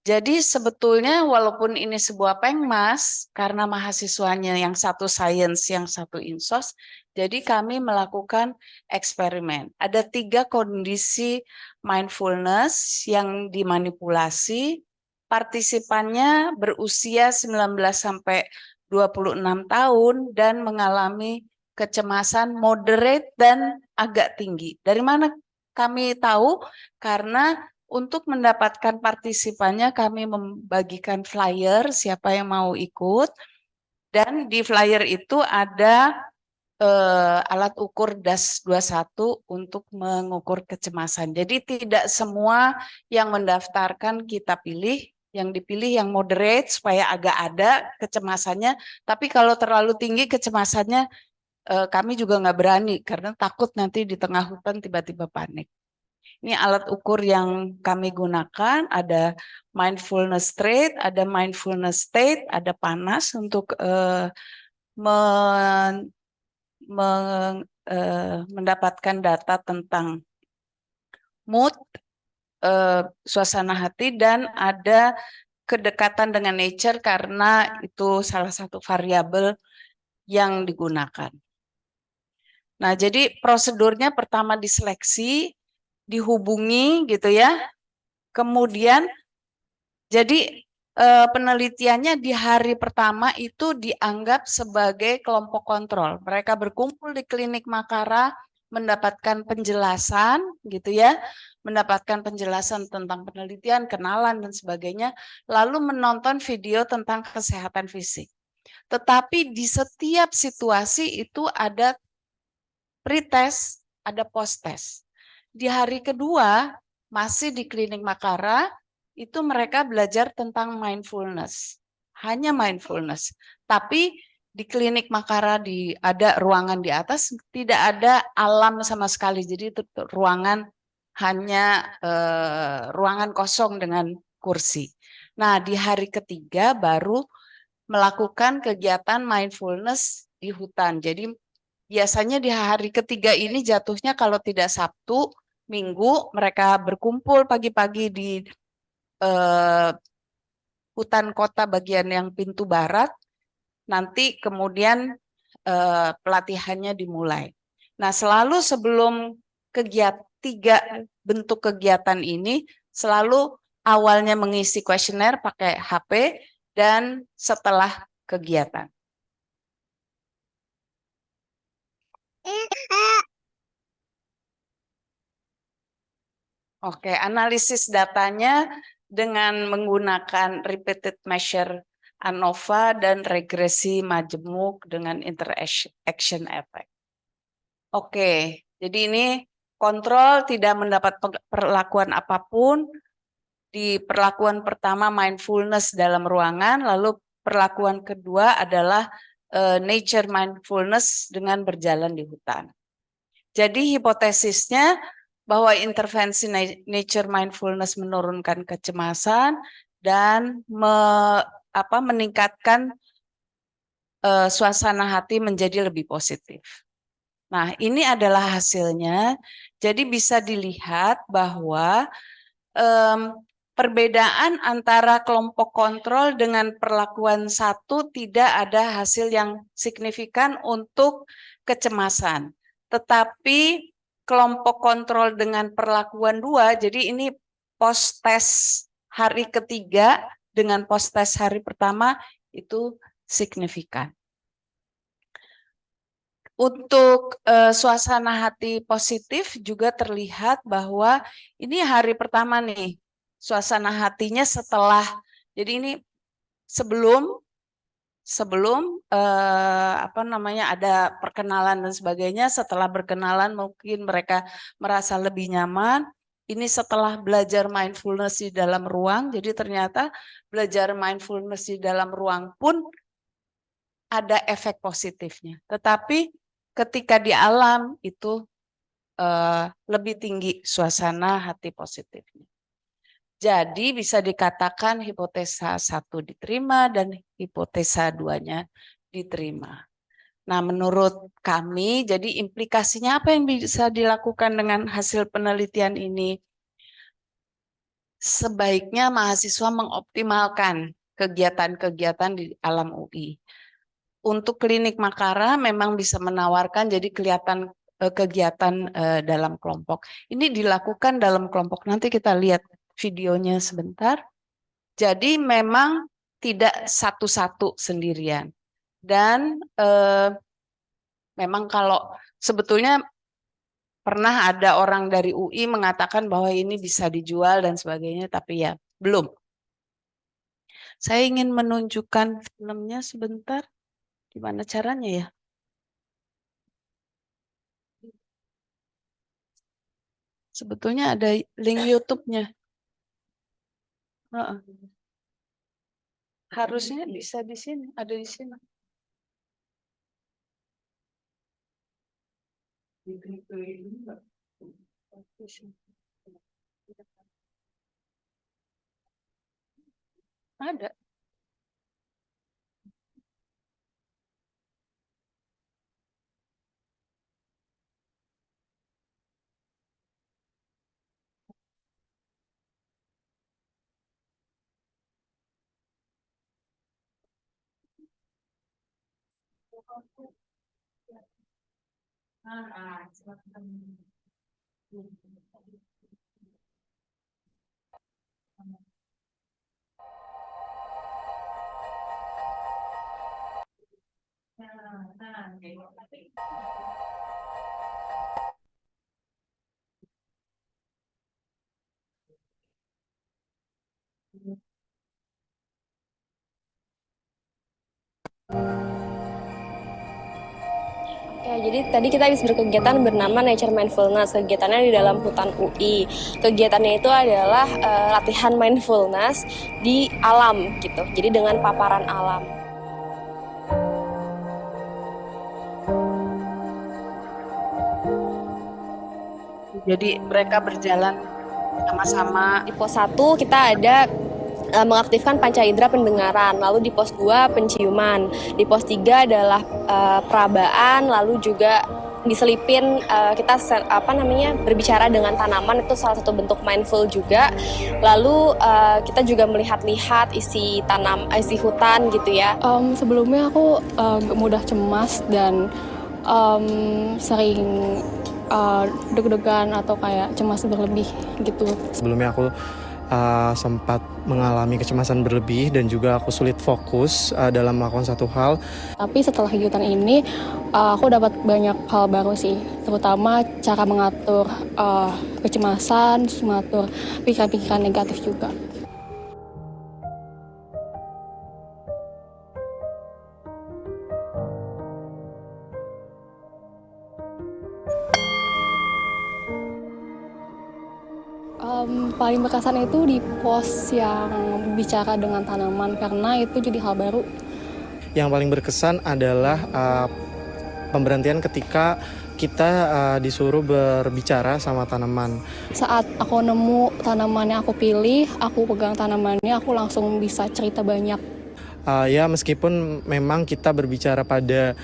Jadi sebetulnya walaupun ini sebuah pengmas, karena mahasiswanya yang satu sains, yang satu insos, jadi kami melakukan eksperimen. Ada 3 kondisi mindfulness yang dimanipulasi. Partisipannya berusia 19 sampai 26 tahun dan mengalami kecemasan moderate dan agak tinggi. Dari mana kami tahu? Karena untuk mendapatkan partisipannya kami membagikan flyer siapa yang mau ikut. Dan di flyer itu ada alat ukur DAS 21 untuk mengukur kecemasan. Jadi tidak semua yang mendaftarkan kita pilih, yang dipilih yang moderate supaya agak ada kecemasannya. Tapi kalau terlalu tinggi kecemasannya kami juga nggak berani karena takut nanti di tengah hutan tiba-tiba panik. Ini alat ukur yang kami gunakan, ada mindfulness state, ada mindfulness state, ada panas untuk mendapatkan data tentang mood, suasana hati, dan ada kedekatan dengan nature karena itu salah satu variabel yang digunakan. Nah, jadi prosedurnya pertama diseleksi, dihubungi gitu ya. Kemudian jadi penelitiannya di hari pertama itu dianggap sebagai kelompok kontrol. Mereka berkumpul di klinik Makara mendapatkan penjelasan gitu ya, mendapatkan penjelasan tentang penelitian, kenalan dan sebagainya, lalu menonton video tentang kesehatan fisik. Tetapi di setiap situasi itu ada pretest, ada post-test. Di hari kedua, masih di klinik Makara, itu mereka belajar tentang mindfulness. Hanya mindfulness. Tapi di klinik Makara ada ruangan di atas, tidak ada alam sama sekali. Jadi itu ruangan hanya ruangan kosong dengan kursi. Nah, di hari ketiga baru melakukan kegiatan mindfulness di hutan. Jadi biasanya di hari ketiga ini jatuhnya kalau tidak Sabtu, Minggu, mereka berkumpul pagi-pagi di hutan kota bagian yang pintu barat, nanti kemudian pelatihannya dimulai. Nah, selalu sebelum kegiatan 3 bentuk kegiatan ini, selalu awalnya mengisi kuesioner pakai HP dan setelah kegiatan. Oke, analisis datanya dengan menggunakan repeated measure ANOVA dan regresi majemuk dengan interaction effect. Oke, jadi ini kontrol tidak mendapat perlakuan apapun. Di perlakuan pertama mindfulness dalam ruangan, lalu perlakuan kedua adalah nature mindfulness dengan berjalan di hutan. Jadi hipotesisnya bahwa intervensi nature mindfulness menurunkan kecemasan dan meningkatkan suasana hati menjadi lebih positif. Nah, ini adalah hasilnya. Jadi bisa dilihat bahwa perbedaan antara kelompok kontrol dengan perlakuan 1 tidak ada hasil yang signifikan untuk kecemasan. Tetapi kelompok kontrol dengan perlakuan 2, jadi ini post tes hari ketiga dengan post tes hari pertama itu signifikan. Untuk suasana hati positif juga terlihat bahwa ini hari pertama nih, suasana hatinya setelah, jadi ini sebelum ada perkenalan dan sebagainya. Setelah berkenalan mungkin mereka merasa lebih nyaman. Ini setelah belajar mindfulness di dalam ruang, jadi ternyata belajar mindfulness di dalam ruang pun ada efek positifnya. Tetapi ketika di alam itu lebih tinggi suasana hati positifnya. Jadi bisa dikatakan hipotesa 1 diterima dan hipotesa 2-nya diterima. Nah, menurut kami, jadi implikasinya apa yang bisa dilakukan dengan hasil penelitian ini? Sebaiknya mahasiswa mengoptimalkan kegiatan-kegiatan di alam UI. Untuk klinik Makara memang bisa menawarkan jadi kelihatan kegiatan dalam kelompok. Ini dilakukan dalam kelompok. Nanti kita lihat videonya sebentar. Jadi memang tidak satu-satu sendirian. Dan memang kalau sebetulnya pernah ada orang dari UI mengatakan bahwa ini bisa dijual dan sebagainya, tapi ya belum. Saya ingin menunjukkan filmnya sebentar. Gimana caranya ya? Sebetulnya ada link YouTube-nya. Harusnya bisa di sini, ada di sini. Ada. Ya, jadi tadi kita habis berkegiatan bernama Nature Mindfulness. Kegiatannya di dalam hutan UI. Kegiatannya itu adalah latihan mindfulness di alam gitu. Jadi dengan paparan alam. Jadi mereka berjalan sama-sama. Di pos 1 kita ada mengaktifkan panca indera pendengaran, lalu di pos 2 penciuman, di pos 3 adalah perabaan, lalu juga diselipin kita berbicara dengan tanaman, itu salah satu bentuk mindful juga. Lalu kita juga melihat-lihat isi hutan gitu ya. Sebelumnya aku mudah cemas dan sering deg-degan atau kayak cemas berlebih gitu. Sebelumnya aku sempat mengalami kecemasan berlebih dan juga aku sulit fokus dalam melakukan satu hal. Tapi setelah kegiatan ini aku dapat banyak hal baru sih, terutama cara mengatur kecemasan, mengatur pikiran-pikiran negatif juga. Paling berkesan itu di pos yang bicara dengan tanaman karena itu jadi hal baru. Yang paling berkesan adalah pemberhentian ketika kita disuruh berbicara sama tanaman. Saat aku nemu tanaman yang aku pilih, aku pegang tanamannya, aku langsung bisa cerita banyak. Ya meskipun memang kita berbicara pada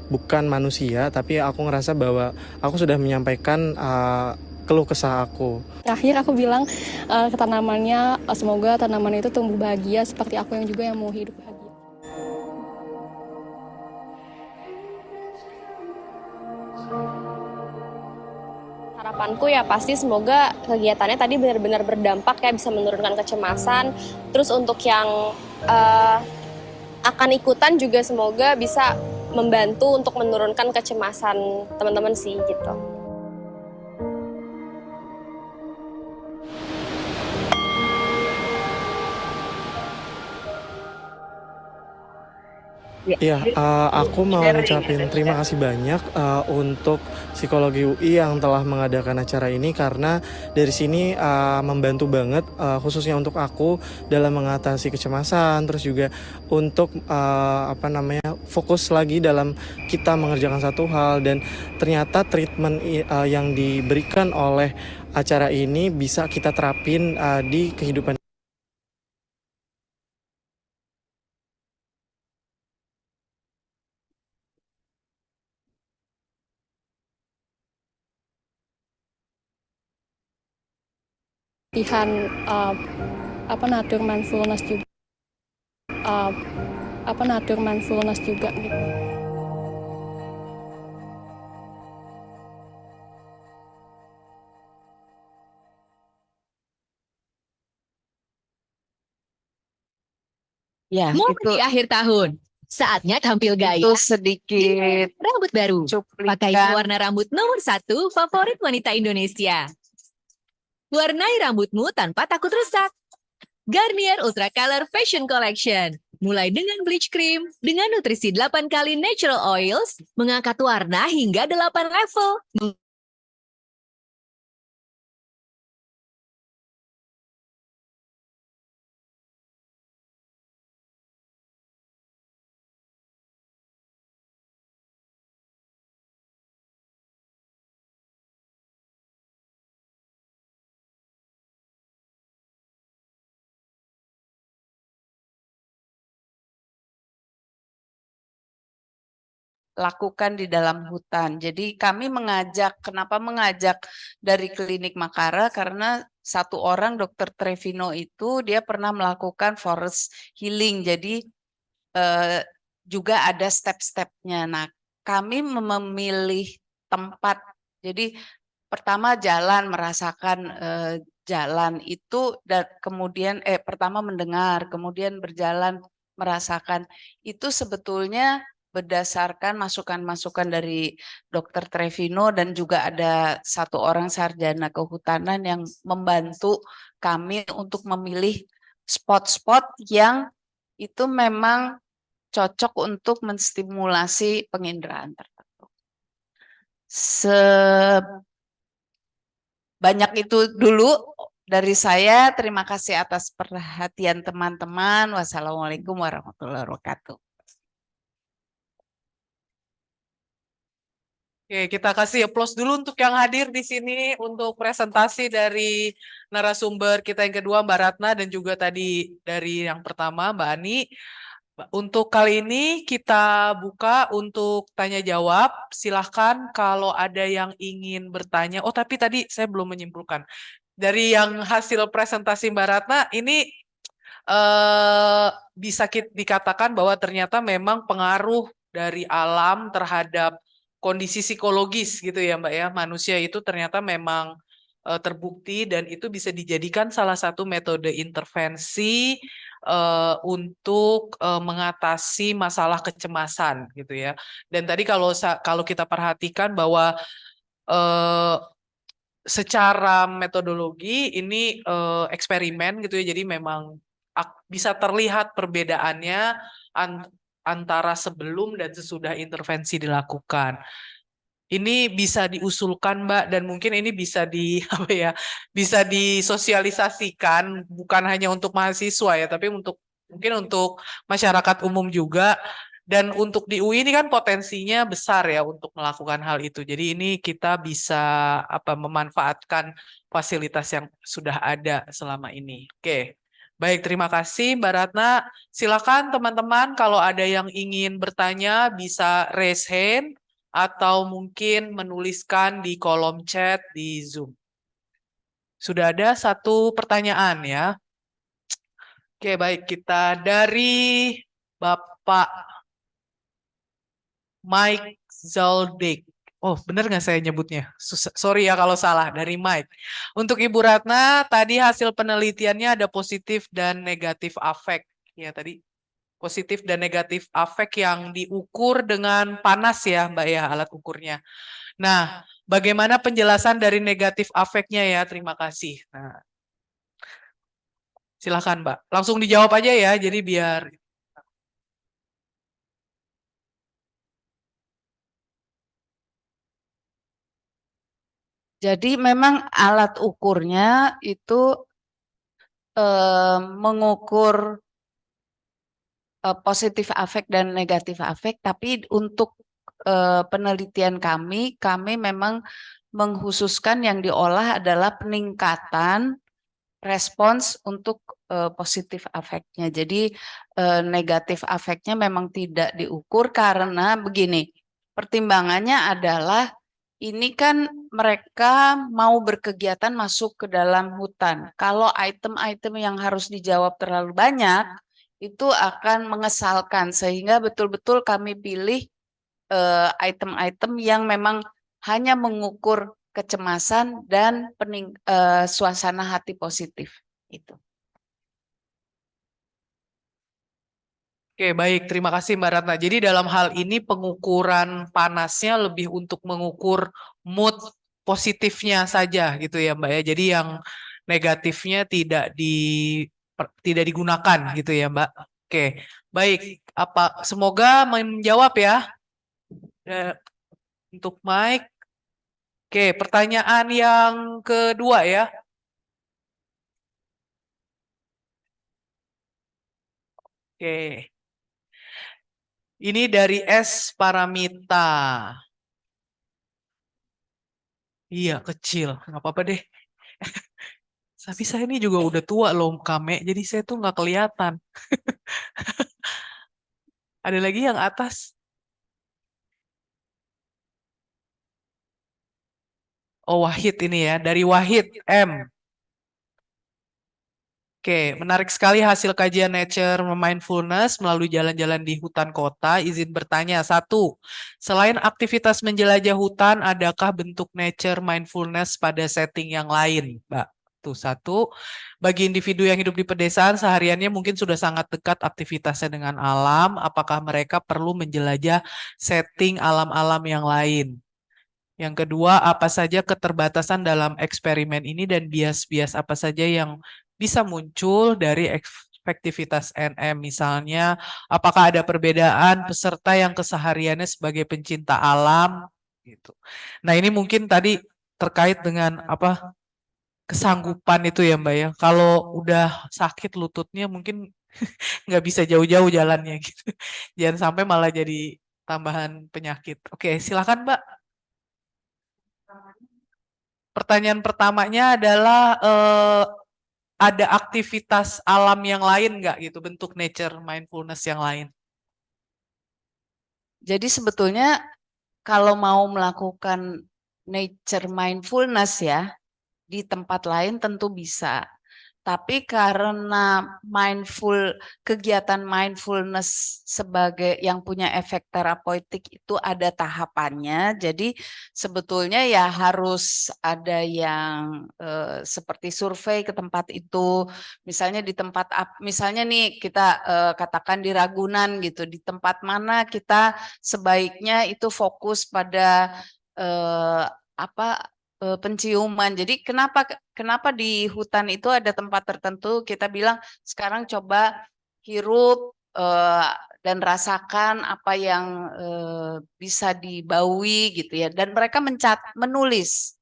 bukan manusia, tapi aku ngerasa bahwa aku sudah menyampaikan keluh kesah aku. Terakhir aku bilang ke tanamannya, semoga tanaman itu tumbuh bahagia seperti aku yang juga yang mau hidup bahagia. Harapanku ya pasti semoga kegiatannya tadi benar-benar berdampak ya, bisa menurunkan kecemasan. Terus untuk yang akan ikutan juga semoga bisa membantu untuk menurunkan kecemasan teman-teman sih gitu. Iya, aku mau ngucapin terima kasih banyak untuk Psikologi UI yang telah mengadakan acara ini, karena dari sini membantu banget khususnya untuk aku dalam mengatasi kecemasan, terus juga untuk fokus lagi dalam kita mengerjakan satu hal. Dan ternyata treatment yang diberikan oleh acara ini bisa kita terapin di kehidupan. latihan natur mindfulness juga natur mindfulness juga gitu. Ya, Momen itu di akhir tahun, saatnya tampil itu gaya. sedikit Rambut baru, pakai cuplikan warna rambut nomor 1 favorit wanita Indonesia. Warnai rambutmu tanpa takut rusak. Garnier Ultra Color Fashion Collection. Mulai dengan bleach cream, dengan nutrisi 8 kali natural oils, mengangkat warna hingga 8 level. lakukan di dalam hutan. Jadi kami kenapa mengajak dari Klinik Makara, karena satu orang, Dr. Trevino itu, dia pernah melakukan forest healing. Jadi juga ada step-stepnya. Nah, kami memilih tempat. Jadi pertama jalan, merasakan jalan itu, dan kemudian pertama mendengar, kemudian berjalan, merasakan. Itu sebetulnya berdasarkan masukan-masukan dari Dr. Trevino, dan juga ada satu orang sarjana kehutanan yang membantu kami untuk memilih spot-spot yang itu memang cocok untuk menstimulasi penginderaan tertentu. Sebanyak itu dulu dari saya. Terima kasih atas perhatian teman-teman. Wassalamualaikum warahmatullahi wabarakatuh. Oke, kita kasih aplaus dulu untuk yang hadir di sini untuk presentasi dari narasumber kita yang kedua, Mbak Ratna, dan juga tadi dari yang pertama, Mbak Ani. Untuk kali ini kita buka untuk tanya jawab. Silahkan kalau ada yang ingin bertanya. Oh, tapi tadi saya belum menyimpulkan. Dari yang hasil presentasi Mbak Ratna, ini bisa dikatakan bahwa ternyata memang pengaruh dari alam terhadap kondisi psikologis gitu ya Mbak ya. Manusia itu ternyata memang terbukti, dan itu bisa dijadikan salah satu metode intervensi untuk mengatasi masalah kecemasan gitu ya. Dan tadi kalau kita perhatikan bahwa secara metodologi ini eksperimen gitu ya. Jadi memang bisa terlihat perbedaannya antara sebelum dan sesudah intervensi dilakukan. Ini bisa diusulkan, Mbak, dan mungkin ini bisa bisa disosialisasikan bukan hanya untuk mahasiswa ya, tapi mungkin untuk masyarakat umum juga. Dan untuk di UI ini kan potensinya besar ya untuk melakukan hal itu. Jadi ini kita bisa memanfaatkan fasilitas yang sudah ada selama ini. Oke. Baik, terima kasih Mbak Ratna. Silakan teman-teman kalau ada yang ingin bertanya bisa raise hand atau mungkin menuliskan di kolom chat di Zoom. Sudah ada satu pertanyaan ya. Oke, baik, kita dari Bapak Mike Zaldik. Oh, bener nggak saya nyebutnya? Sorry ya kalau salah, dari Mike. Untuk Ibu Ratna, tadi hasil penelitiannya ada positif dan negatif afek. Ya, tadi positif dan negatif afek yang diukur dengan panas ya, Mbak ya, alat ukurnya. Nah, bagaimana penjelasan dari negatif afeknya ya? Terima kasih. Nah, silakan Mbak. Langsung dijawab aja ya, jadi biar... Jadi memang alat ukurnya itu mengukur positif afek dan negatif afek, tapi untuk penelitian kami memang menghususkan yang diolah adalah peningkatan respons untuk positif afeknya. Jadi negatif afeknya memang tidak diukur karena begini, pertimbangannya adalah ini kan mereka mau berkegiatan masuk ke dalam hutan. Kalau item-item yang harus dijawab terlalu banyak, itu akan mengesalkan sehingga betul-betul kami pilih item-item yang memang hanya mengukur kecemasan dan suasana hati positif itu. Oke, baik. Terima kasih Mbak Ratna. Jadi dalam hal ini pengukuran panasnya lebih untuk mengukur mood positifnya saja gitu ya Mbak ya. Jadi yang negatifnya tidak digunakan gitu ya Mbak. Oke, baik. Semoga menjawab ya. Eh, Untuk Mike. Oke, pertanyaan yang kedua ya. Oke. Ini dari S Paramita. Iya, kecil. Nggak apa-apa deh. Tapi saya ini juga udah tua loh, Kame. Jadi saya tuh nggak kelihatan. Ada lagi yang atas. Oh, Wahid ini ya. Dari Wahid M. Oke, menarik sekali hasil kajian nature mindfulness melalui jalan-jalan di hutan kota. Izin bertanya, satu, selain aktivitas menjelajah hutan, adakah bentuk nature mindfulness pada setting yang lain, Mbak? Tuh, satu, bagi individu yang hidup di pedesaan, sehariannya mungkin sudah sangat dekat aktivitasnya dengan alam. Apakah mereka perlu menjelajah setting alam-alam yang lain? Yang kedua, apa saja keterbatasan dalam eksperimen ini dan bias-bias apa saja yang bisa muncul dari efektivitas NM? Misalnya, apakah ada perbedaan peserta yang kesehariannya sebagai pencinta alam? Gitu. Nah, ini mungkin tadi terkait dengan apa kesanggupan itu ya Mbak ya. Kalau udah sakit lututnya mungkin nggak bisa jauh-jauh jalannya gitu. Jangan sampai malah jadi tambahan penyakit. Oke, silakan Mbak. Pertanyaan pertamanya adalah ada aktivitas alam yang lain nggak gitu, bentuk nature mindfulness yang lain? Jadi sebetulnya kalau mau melakukan nature mindfulness ya, di tempat lain tentu bisa. Tapi karena kegiatan mindfulness sebagai yang punya efek terapeutik itu ada tahapannya. Jadi sebetulnya ya harus ada yang seperti survei ke tempat itu. Misalnya di tempat, misalnya nih kita katakan di Ragunan gitu, di tempat mana kita sebaiknya itu fokus pada penciuman. Jadi kenapa di hutan itu ada tempat tertentu kita bilang sekarang coba hirup dan rasakan apa yang bisa dibaui gitu ya. Dan mereka menulis.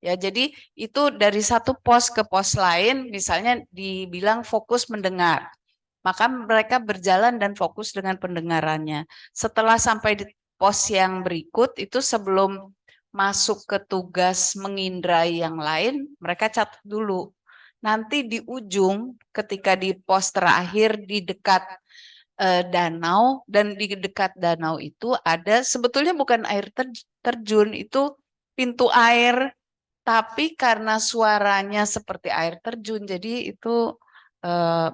Ya, jadi itu dari satu pos ke pos lain, misalnya dibilang fokus mendengar. Maka mereka berjalan dan fokus dengan pendengarannya. Setelah sampai di pos yang berikut itu sebelum masuk ke tugas mengindrai yang lain, mereka catat dulu. Nanti di ujung ketika di pos terakhir di dekat danau, dan di dekat danau itu ada sebetulnya bukan air terjun, itu pintu air, tapi karena suaranya seperti air terjun, jadi itu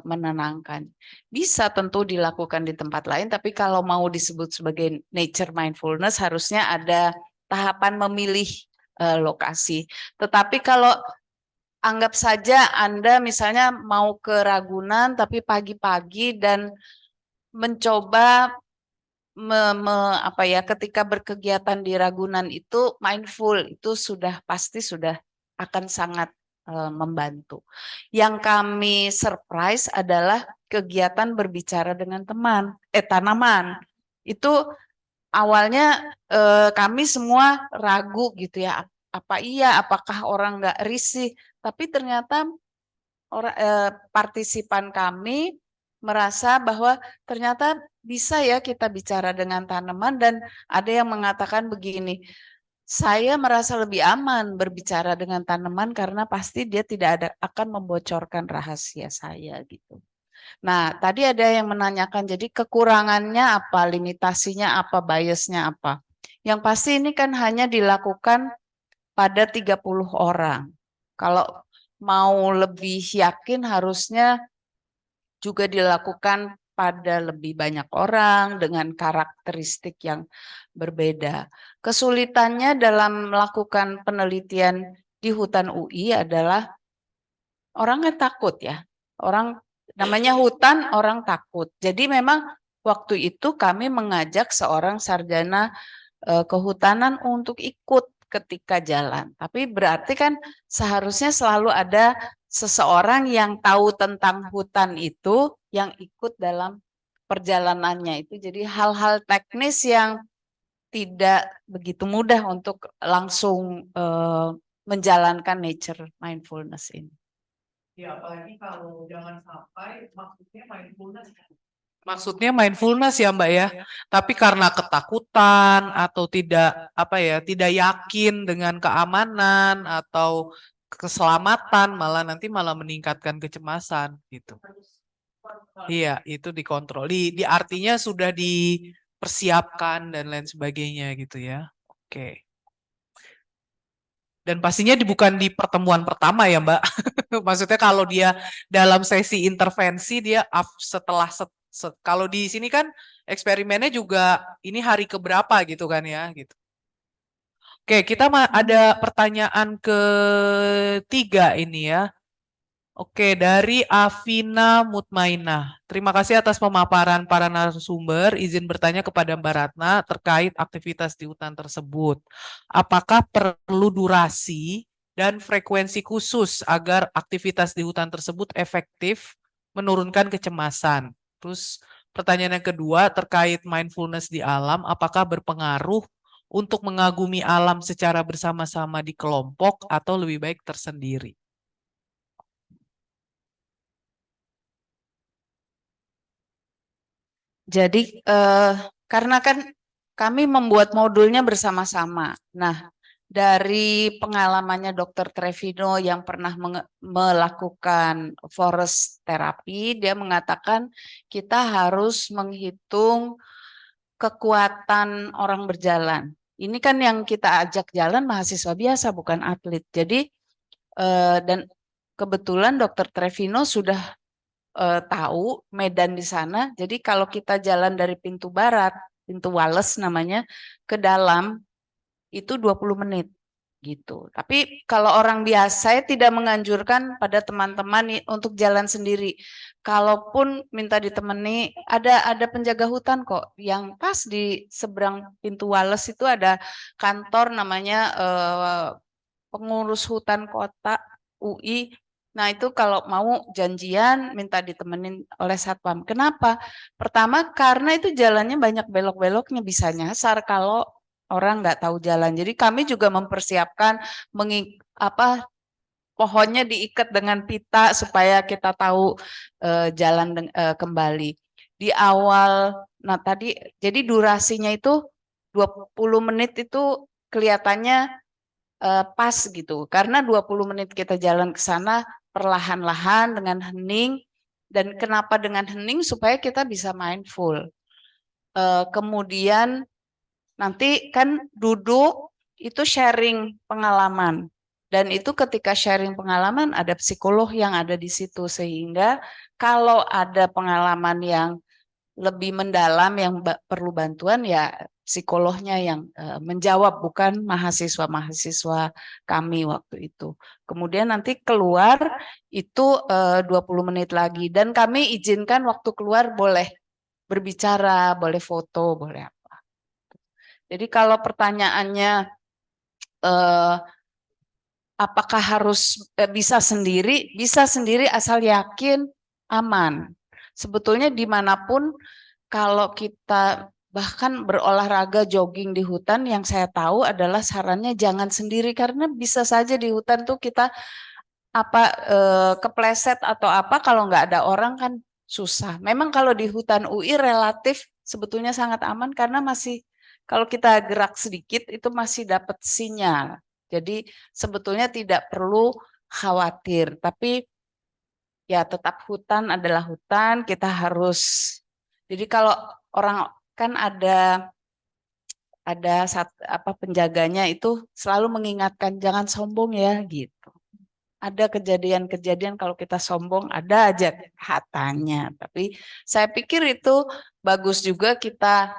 menenangkan. Bisa tentu dilakukan di tempat lain, tapi kalau mau disebut sebagai nature mindfulness harusnya ada tahapan memilih lokasi. Tetapi kalau anggap saja Anda misalnya mau ke Ragunan tapi pagi-pagi dan mencoba ketika berkegiatan di Ragunan itu mindful, itu pasti sudah akan sangat membantu. Yang kami surprise adalah kegiatan berbicara dengan tanaman. Itu awalnya kami semua ragu gitu ya, apakah orang nggak risih, tapi ternyata partisipan kami merasa bahwa ternyata bisa ya kita bicara dengan tanaman, dan ada yang mengatakan begini, saya merasa lebih aman berbicara dengan tanaman karena pasti dia tidak akan membocorkan rahasia saya gitu. Nah, tadi ada yang menanyakan, jadi kekurangannya apa, limitasinya apa, biasnya apa. Yang pasti ini kan hanya dilakukan pada 30 orang. Kalau mau lebih yakin harusnya juga dilakukan pada lebih banyak orang dengan karakteristik yang berbeda. Kesulitannya dalam melakukan penelitian di hutan UI adalah orang kan takut ya. Orang namanya hutan, orang takut. Jadi memang waktu itu kami mengajak seorang sarjana kehutanan untuk ikut ketika jalan. Tapi berarti kan seharusnya selalu ada seseorang yang tahu tentang hutan itu yang ikut dalam perjalanannya itu. Jadi hal-hal teknis yang tidak begitu mudah untuk langsung menjalankan nature mindfulness ini. Ya, apalagi kalau jangan sampai maksudnya mindfulness ya Mbak ya. Tapi karena ketakutan atau tidak yakin dengan keamanan atau keselamatan, malah meningkatkan kecemasan gitu. Iya, itu dikontrol. Artinya sudah dipersiapkan dan lain sebagainya gitu ya. Oke. Dan pastinya bukan di pertemuan pertama ya Mbak. Maksudnya kalau dia dalam sesi intervensi dia kalau di sini kan eksperimennya juga ini hari keberapa gitu kan ya gitu. Oke, kita ada pertanyaan ketiga ini ya. Oke, dari Afina Mutmainah. Terima kasih atas pemaparan para narasumber. Izin bertanya kepada Mbak Ratna terkait aktivitas di hutan tersebut. Apakah perlu durasi dan frekuensi khusus agar aktivitas di hutan tersebut efektif menurunkan kecemasan? Terus pertanyaan yang kedua terkait mindfulness di alam, apakah berpengaruh untuk mengagumi alam secara bersama-sama di kelompok atau lebih baik tersendiri? Jadi karena kan kami membuat modulnya bersama-sama. Nah, dari pengalamannya Dr. Trevino yang pernah melakukan forest terapi, dia mengatakan kita harus menghitung kekuatan orang berjalan. Ini kan yang kita ajak jalan mahasiswa biasa, bukan atlet. Jadi dan kebetulan Dr. Trevino sudah tahu medan di sana. Jadi kalau kita jalan dari pintu barat, pintu Wales namanya, ke dalam itu 20 menit gitu. Tapi kalau orang biasa saya tidak menganjurkan pada teman-teman untuk jalan sendiri. Kalaupun minta ditemani, ada penjaga hutan kok yang pas di seberang pintu Wales itu ada kantor namanya pengurus hutan kota UI. Nah, itu kalau mau janjian minta ditemenin oleh satpam. Kenapa? Pertama, karena itu jalannya banyak belok-beloknya, bisa nyasar kalau orang nggak tahu jalan. Jadi kami juga mempersiapkan pohonnya diikat dengan pita supaya kita tahu jalan kembali. Di awal, nah tadi, jadi durasinya itu 20 menit itu kelihatannya pas gitu. Karena 20 menit kita jalan ke sana perlahan-lahan dengan hening. Dan kenapa dengan hening? Supaya kita bisa mindful. Kemudian nanti kan duduk itu sharing pengalaman. Dan itu ketika sharing pengalaman ada psikolog yang ada di situ. Sehingga kalau ada pengalaman yang lebih mendalam yang perlu bantuan ya psikolognya yang menjawab, bukan mahasiswa-mahasiswa kami waktu itu. Kemudian nanti keluar itu 20 menit lagi dan kami izinkan waktu keluar boleh berbicara, boleh foto, boleh apa. Jadi kalau pertanyaannya apakah harus bisa sendiri? Bisa sendiri asal yakin aman. Sebetulnya dimanapun kalau kita bahkan berolahraga jogging di hutan, yang saya tahu adalah sarannya jangan sendiri karena bisa saja di hutan tuh kita kepleset atau apa kalau nggak ada orang kan susah. Memang kalau di hutan UI relatif sebetulnya sangat aman karena masih kalau kita gerak sedikit itu masih dapat sinyal. Jadi sebetulnya tidak perlu khawatir, tapi ya tetap hutan adalah hutan, kita harus. Jadi kalau orang kan ada penjaganya itu selalu mengingatkan jangan sombong ya gitu. Ada kejadian-kejadian kalau kita sombong ada aja hatanya, tapi saya pikir itu bagus juga kita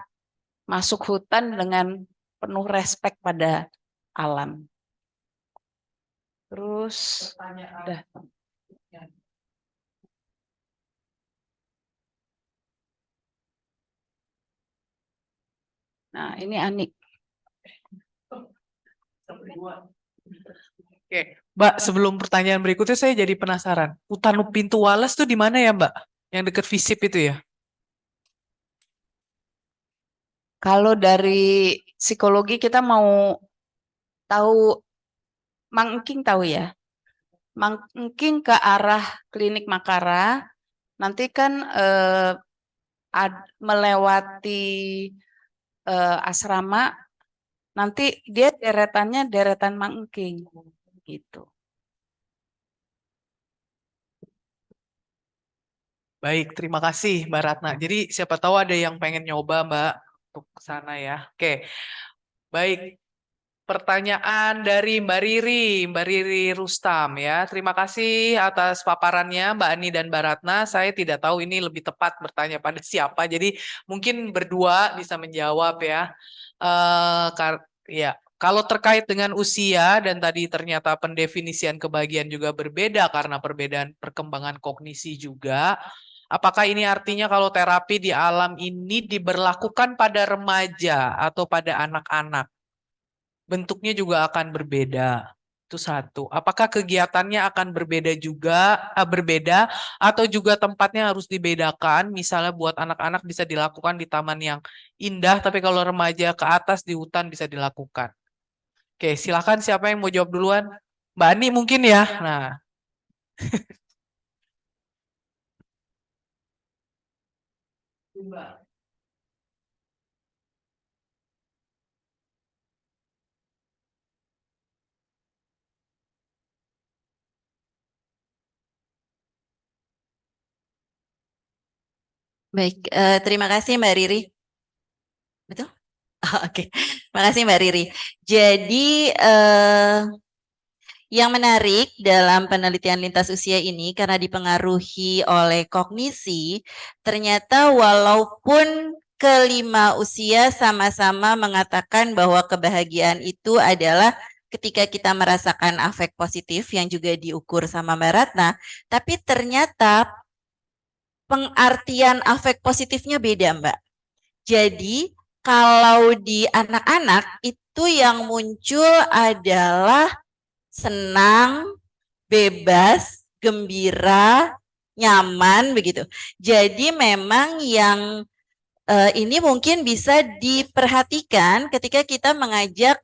masuk hutan dengan penuh respek pada alam. Terus udah. Nah, ini Anik. Oke, Mbak, sebelum pertanyaan berikutnya saya jadi penasaran. Hutan Pintu Walas tuh di mana ya, Mbak? Yang dekat Visip itu ya? Kalau dari psikologi kita mau tahu Mang Engking tahu ya? Mang Engking ke arah klinik Makara, nanti kan melewati asrama, nanti dia deretannya deretan Mang Engking gitu. Baik, terima kasih Mbak Ratna. Jadi siapa tahu ada yang pengen nyoba Mbak untuk ke sana ya. Oke, baik. Pertanyaan dari Mbak Riri Rustam ya. Terima kasih atas paparannya Mbak Ani dan Mbak Ratna. Saya tidak tahu ini lebih tepat bertanya pada siapa. Jadi mungkin berdua bisa menjawab ya. Ya, kalau terkait dengan usia dan tadi ternyata pendefinisian kebahagiaan juga berbeda karena perbedaan perkembangan kognisi juga. Apakah ini artinya kalau terapi di alam ini diberlakukan pada remaja atau pada anak-anak? Bentuknya juga akan berbeda. Itu satu. Apakah kegiatannya akan berbeda juga, berbeda atau juga tempatnya harus dibedakan? Misalnya buat anak-anak bisa dilakukan di taman yang indah, tapi kalau remaja ke atas di hutan bisa dilakukan. Oke, silakan siapa yang mau jawab duluan? Mbak Ani mungkin ya. Nah, Baik, terima kasih Mbak Riri. Betul? Oh, oke, terima kasih Mbak Riri. Jadi yang menarik dalam penelitian lintas usia ini karena dipengaruhi oleh kognisi, ternyata walaupun kelima usia sama-sama mengatakan bahwa kebahagiaan itu adalah ketika kita merasakan afek positif yang juga diukur sama Mbak Ratna, tapi ternyata pengertian afek positifnya beda, Mbak. Jadi, kalau di anak-anak itu yang muncul adalah senang, bebas, gembira, nyaman begitu. Jadi memang yang ini mungkin bisa diperhatikan ketika kita mengajak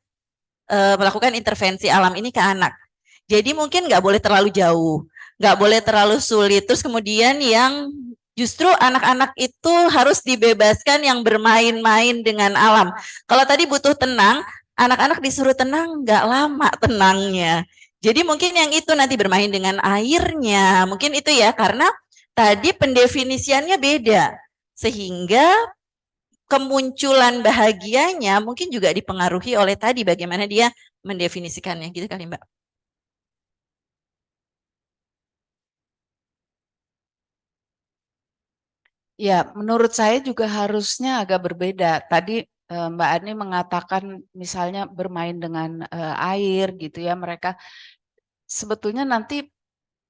melakukan intervensi alam ini ke anak. Jadi mungkin nggak boleh terlalu jauh, nggak boleh terlalu sulit. Terus kemudian yang justru anak-anak itu harus dibebaskan yang bermain-main dengan alam. Kalau tadi butuh tenang, anak-anak disuruh tenang nggak lama tenangnya. Jadi mungkin yang itu nanti bermain dengan airnya, mungkin itu ya karena tadi pendefinisiannya beda. Sehingga kemunculan bahagianya mungkin juga dipengaruhi oleh tadi bagaimana dia mendefinisikannya gitu kali Mbak. Ya, menurut saya juga harusnya agak berbeda. Tadi Mbak Ani mengatakan misalnya bermain dengan air gitu ya, mereka sebetulnya nanti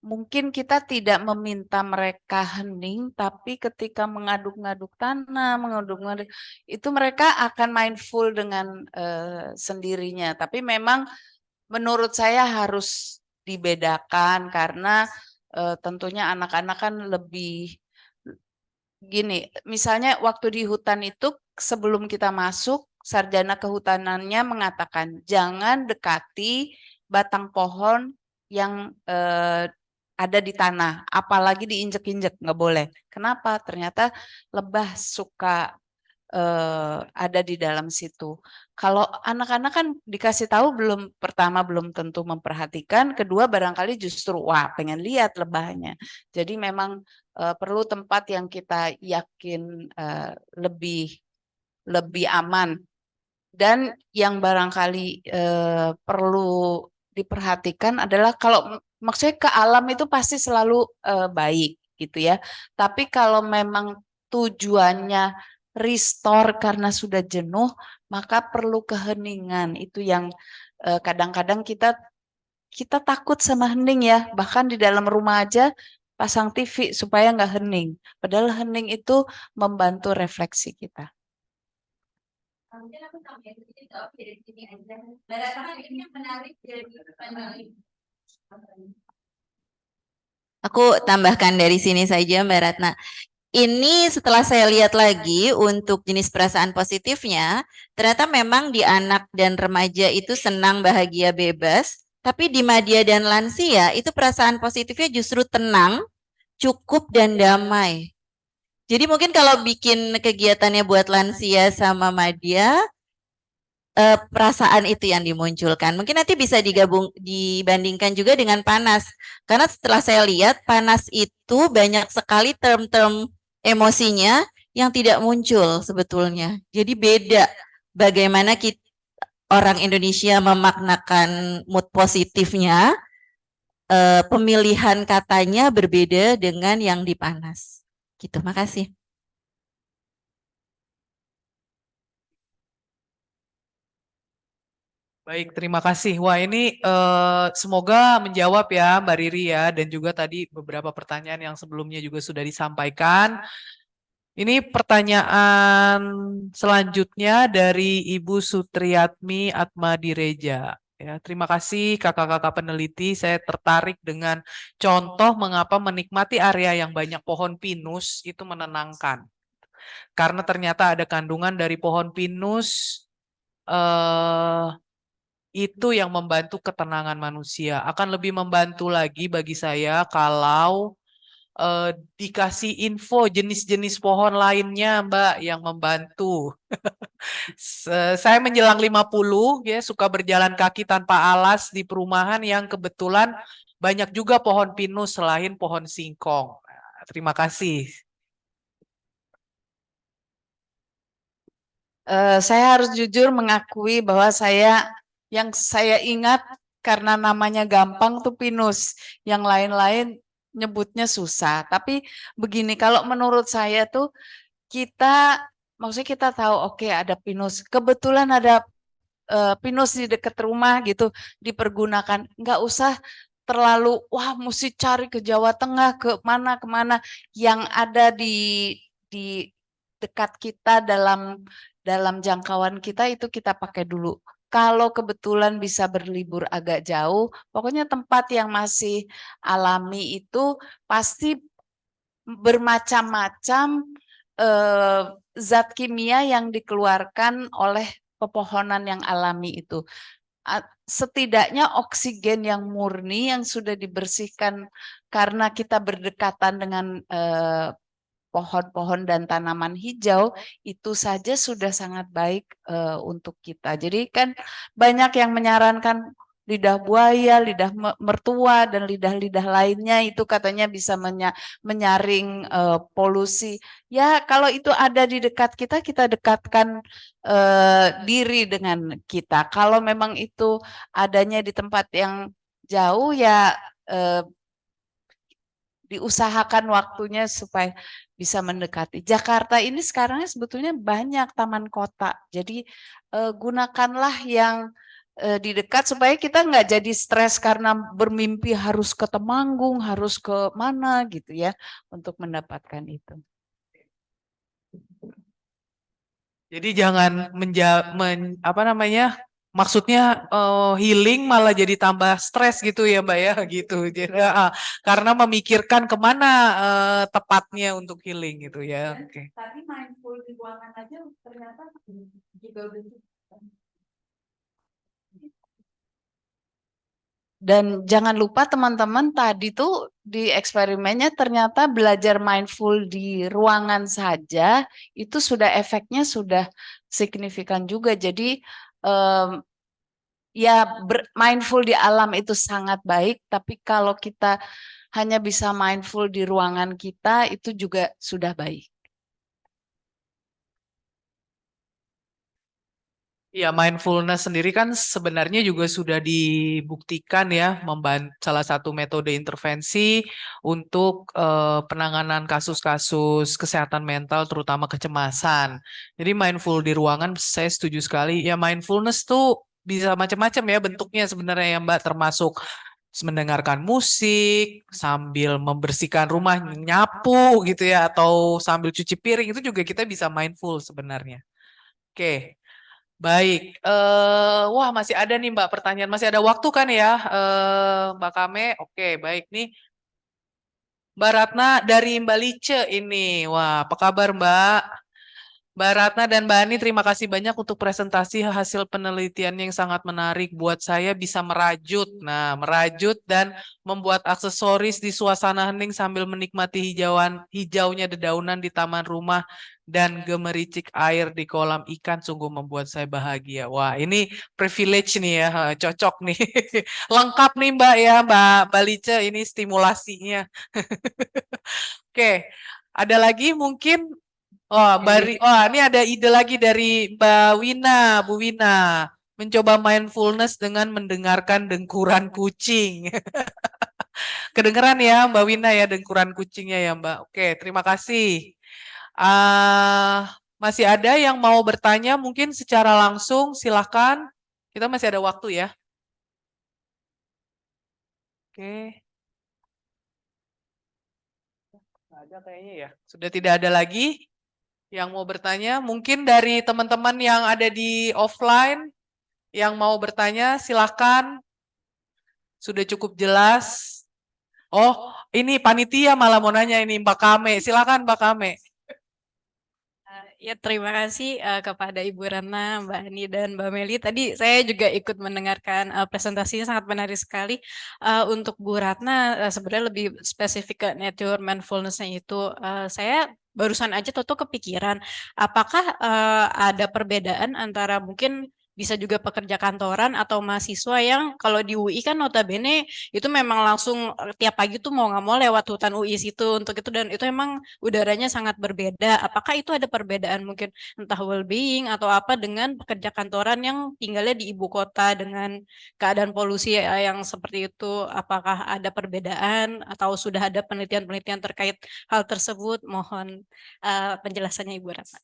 mungkin kita tidak meminta mereka hening, tapi ketika mengaduk-ngaduk tanah, mengaduk-ngaduk itu mereka akan mindful dengan sendirinya. Tapi memang menurut saya harus dibedakan karena tentunya anak-anak kan lebih gini. Misalnya waktu di hutan itu sebelum kita masuk, sarjana kehutanannya mengatakan jangan dekati batang pohon yang ada di tanah, apalagi diinjek-injek, nggak boleh. Kenapa? Ternyata lebah suka ada di dalam situ. Kalau anak-anak kan dikasih tahu pertama belum tentu memperhatikan, kedua barangkali justru wah pengen lihat lebahnya. Jadi memang perlu tempat yang kita yakin lebih lebih aman. Dan yang barangkali perlu diperhatikan adalah kalau maksudnya ke alam itu pasti selalu baik gitu ya. Tapi kalau memang tujuannya restore karena sudah jenuh, maka perlu keheningan. Itu yang kadang-kadang kita takut sama hening ya. Bahkan di dalam rumah aja pasang TV supaya nggak hening. Padahal hening itu membantu refleksi kita. Mungkin aku tambahin sedikit dari sini aja. Barangkali ini yang menarik dari Aku tambahkan dari sini saja Mbak Ratna. Ini setelah saya lihat lagi untuk jenis perasaan positifnya, ternyata memang di anak dan remaja itu senang, bahagia, bebas. Tapi di madya dan lansia itu perasaan positifnya justru tenang, cukup, dan damai. Jadi mungkin kalau bikin kegiatannya buat lansia sama madya, perasaan itu yang dimunculkan. Mungkin nanti bisa dibandingkan juga dengan panas. Karena setelah saya lihat panas itu banyak sekali term-term emosinya yang tidak muncul sebetulnya. Jadi beda bagaimana kita orang Indonesia memaknakan mood positifnya, pemilihan katanya berbeda dengan yang di panas. Gitu, makasih. Baik, terima kasih. Wah, ini semoga menjawab ya Mbak Riri ya, dan juga tadi beberapa pertanyaan yang sebelumnya juga sudah disampaikan. Ini pertanyaan selanjutnya dari Ibu Sutriyatmi Atmadireja. Ya, terima kasih kakak-kakak peneliti. Saya tertarik dengan contoh mengapa menikmati area yang banyak pohon pinus itu menenangkan. Karena ternyata ada kandungan dari pohon pinus itu yang membantu ketenangan manusia. Akan lebih membantu lagi bagi saya kalau dikasih info jenis-jenis pohon lainnya, Mbak, yang membantu. Saya menjelang 50 ya, suka berjalan kaki tanpa alas di perumahan yang kebetulan banyak juga pohon pinus selain pohon singkong. Nah, terima kasih. Saya harus jujur mengakui bahwa yang saya ingat karena namanya gampang tuh pinus, yang lain-lain nyebutnya susah. Tapi begini, kalau menurut saya tuh maksudnya kita tahu oke, ada pinus. Kebetulan ada pinus di dekat rumah gitu dipergunakan. Nggak usah terlalu wah mesti cari ke Jawa Tengah kemana yang ada di dekat kita dalam jangkauan kita itu kita pakai dulu. Kalau kebetulan bisa berlibur agak jauh, pokoknya tempat yang masih alami itu pasti bermacam-macam zat kimia yang dikeluarkan oleh pepohonan yang alami itu. Setidaknya oksigen yang murni yang sudah dibersihkan karena kita berdekatan dengan pohon-pohon dan tanaman hijau itu saja sudah sangat baik untuk kita. Jadi kan banyak yang menyarankan lidah buaya, lidah mertua dan lidah-lidah lainnya itu katanya bisa menyaring polusi. Ya kalau itu ada di dekat kita, kita dekatkan diri dengan kita. Kalau memang itu adanya di tempat yang jauh ya diusahakan waktunya supaya bisa mendekati. Jakarta ini sekarang sebetulnya banyak taman kota. Jadi gunakanlah yang di dekat supaya kita nggak jadi stres karena bermimpi harus ke Temanggung, harus ke mana gitu ya untuk mendapatkan itu. Jadi jangan apa namanya? Maksudnya healing malah jadi tambah stres gitu ya Mbak ya gitu. Jadi, karena memikirkan kemana tepatnya untuk healing gitu ya. Oke. Tadi mindful di ruangan aja ternyata juga udah. Dan jangan lupa teman-teman tadi tuh di eksperimennya ternyata belajar mindful di ruangan saja itu sudah efeknya sudah signifikan juga. Jadi ya mindful di alam itu sangat baik, tapi kalau kita hanya bisa mindful di ruangan kita itu juga sudah baik. Ya, mindfulness sendiri kan sebenarnya juga sudah dibuktikan ya, salah satu metode intervensi untuk penanganan kasus-kasus kesehatan mental, terutama kecemasan. Jadi mindful di ruangan, saya setuju sekali. Ya, mindfulness tuh bisa macam-macam ya bentuknya sebenarnya ya Mbak, termasuk mendengarkan musik, sambil membersihkan rumah, nyapu gitu ya, atau sambil cuci piring, itu juga kita bisa mindful sebenarnya. Oke. Baik, wah masih ada nih Mbak pertanyaan, masih ada waktu kan ya, Mbak Kame? Oke, baik nih. Mbak Ratna dari Mbak Lice ini, wah apa kabar Mbak? Mbak Ratna dan Mbak Ani, terima kasih banyak untuk presentasi hasil penelitian yang sangat menarik buat saya bisa merajut. Nah, merajut dan membuat aksesoris di suasana hening sambil menikmati hijaunya dedaunan di taman rumah dan gemericik air di kolam ikan sungguh membuat saya bahagia. Wah, ini privilege nih ya, cocok nih. Lengkap nih Mbak ya, Mbak Lice, ini stimulasinya. Oke, ada lagi mungkin. Oh, ini ada ide lagi dari Mbak Wina, Bu Wina. Mencoba mindfulness dengan mendengarkan dengkuran kucing. Kedengeran ya Mbak Wina ya dengkuran kucingnya ya Mbak. Oke, terima kasih. Masih ada yang mau bertanya mungkin secara langsung, silahkan. Kita masih ada waktu ya. Oke. Nggak ada kayaknya ya. Sudah tidak ada lagi yang mau bertanya. Mungkin dari teman-teman yang ada di offline yang mau bertanya, silahkan. Sudah cukup jelas. Oh, ini panitia malah mau nanya ini Mbak Kame. Silakan Mbak Kame. Ya, terima kasih kepada Ibu Rana, Mbak Ani, dan Mbak Meli. Tadi saya juga ikut mendengarkan presentasinya sangat menarik sekali. Untuk Bu Ratna, sebenarnya lebih spesifik ke nature mindfulness-nya itu, saya barusan aja tuh kepikiran, apakah ada perbedaan antara mungkin bisa juga pekerja kantoran atau mahasiswa yang kalau di UI kan notabene itu memang langsung tiap pagi tuh mau nggak mau lewat hutan UI situ untuk itu, dan itu emang udaranya sangat berbeda. Apakah itu ada perbedaan mungkin entah well-being atau apa dengan pekerja kantoran yang tinggalnya di ibu kota dengan keadaan polusi yang seperti itu? Apakah ada perbedaan atau sudah ada penelitian-penelitian terkait hal tersebut? Mohon penjelasannya Ibu Ratna.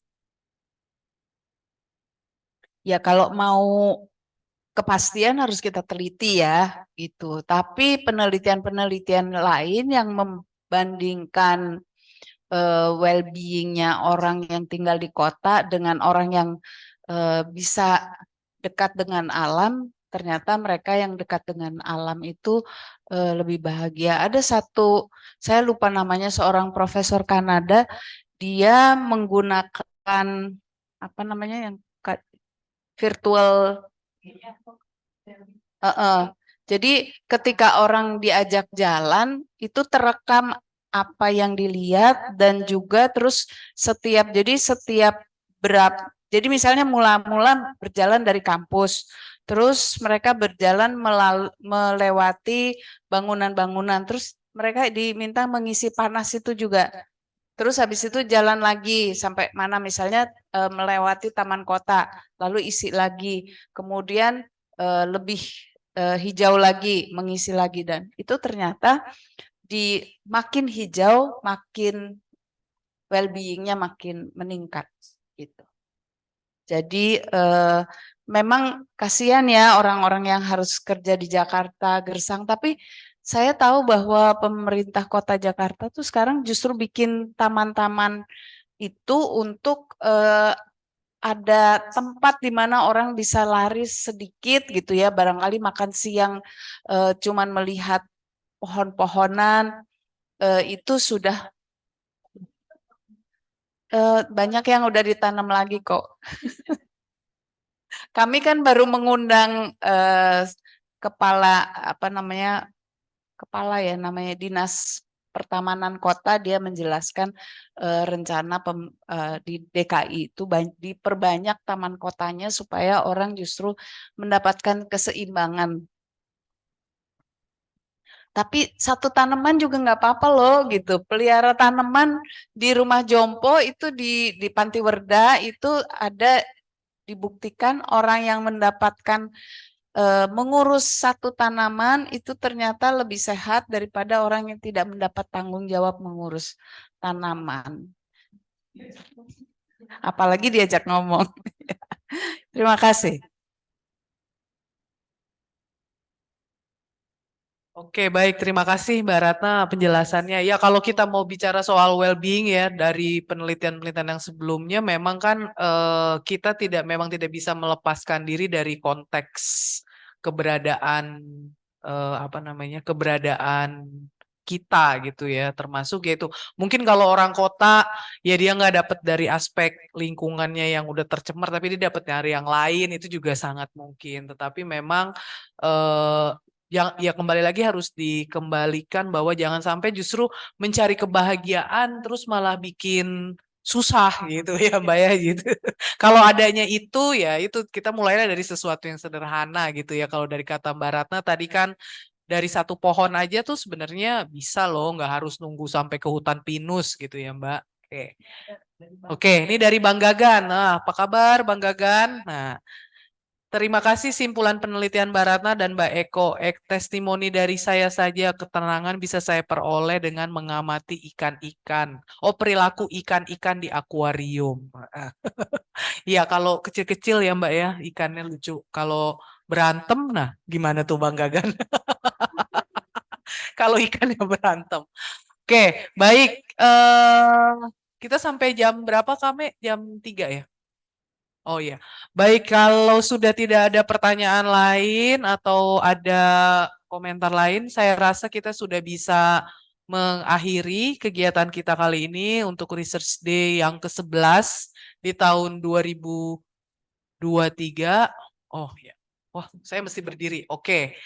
Ya kalau mau kepastian harus kita teliti ya gitu. Tapi penelitian-penelitian lain yang membandingkan well-being-nya orang yang tinggal di kota dengan orang yang bisa dekat dengan alam, ternyata mereka yang dekat dengan alam itu lebih bahagia. Ada satu, saya lupa namanya, seorang profesor Kanada, dia menggunakan apa namanya yang virtual. Jadi ketika orang diajak jalan itu terekam apa yang dilihat dan juga terus setiap jadi misalnya mula-mula berjalan dari kampus, terus mereka berjalan melewati bangunan-bangunan, terus mereka diminta mengisi panas itu juga. Terus habis itu jalan lagi sampai mana misalnya melewati taman kota, lalu isi lagi, kemudian lebih hijau lagi, mengisi lagi, dan itu ternyata di makin hijau, makin well-being-nya makin meningkat gitu. Jadi memang kasihan ya orang-orang yang harus kerja di Jakarta, Gersang, tapi saya tahu bahwa pemerintah kota Jakarta tuh sekarang justru bikin taman-taman itu untuk ada tempat di mana orang bisa lari sedikit gitu ya, barangkali makan siang cuman melihat pohon-pohonan itu sudah banyak yang udah ditanam lagi kok. Kami kan baru mengundang kepala kepala ya namanya Dinas Pertamanan Kota, dia menjelaskan rencana di DKI itu diperbanyak taman kotanya supaya orang justru mendapatkan keseimbangan. Tapi satu tanaman juga nggak apa-apa loh gitu. Pelihara tanaman di rumah jompo itu di Pantiwerda itu ada dibuktikan orang yang mendapatkan mengurus satu tanaman itu ternyata lebih sehat daripada orang yang tidak mendapat tanggung jawab mengurus tanaman. Apalagi diajak ngomong. Terima kasih. Oke, baik. Terima kasih Mbak Ratna penjelasannya. Ya, kalau kita mau bicara soal well-being ya, dari penelitian-penelitian yang sebelumnya, memang kan kita memang tidak bisa melepaskan diri dari konteks keberadaan keberadaan kita gitu ya, termasuk yaitu mungkin kalau orang kota ya dia nggak dapat dari aspek lingkungannya yang udah tercemar, tapi dia dapat dari yang lain, itu juga sangat mungkin. Tetapi memang yang ya kembali lagi harus dikembalikan bahwa jangan sampai justru mencari kebahagiaan terus malah bikin susah gitu ya Mbak ya gitu. Kalau adanya itu ya itu kita mulainya dari sesuatu yang sederhana gitu ya. Kalau dari kata Mbak Ratna tadi kan dari satu pohon aja tuh sebenarnya bisa loh, nggak harus nunggu sampai ke hutan pinus gitu ya Mbak. Oke, ini dari Bang Gagan. Nah, apa kabar Bang Gagan? Nah, terima kasih simpulan penelitian Mbak Ratna dan Mbak Eko. Testimoni dari saya saja, ketenangan bisa saya peroleh dengan mengamati ikan-ikan. Oh, perilaku ikan-ikan di akuarium. Iya, kalau kecil-kecil ya Mbak ya, ikannya lucu. Kalau berantem, nah gimana tuh Bang Gagan? Kalau ikannya berantem. Oke, baik. Kita sampai jam berapa kami? Jam 3 ya? Oh iya, baik kalau sudah tidak ada pertanyaan lain atau ada komentar lain, saya rasa kita sudah bisa mengakhiri kegiatan kita kali ini untuk Research Day yang ke-11 di tahun 2023. Oh ya, wah saya mesti berdiri. Oke.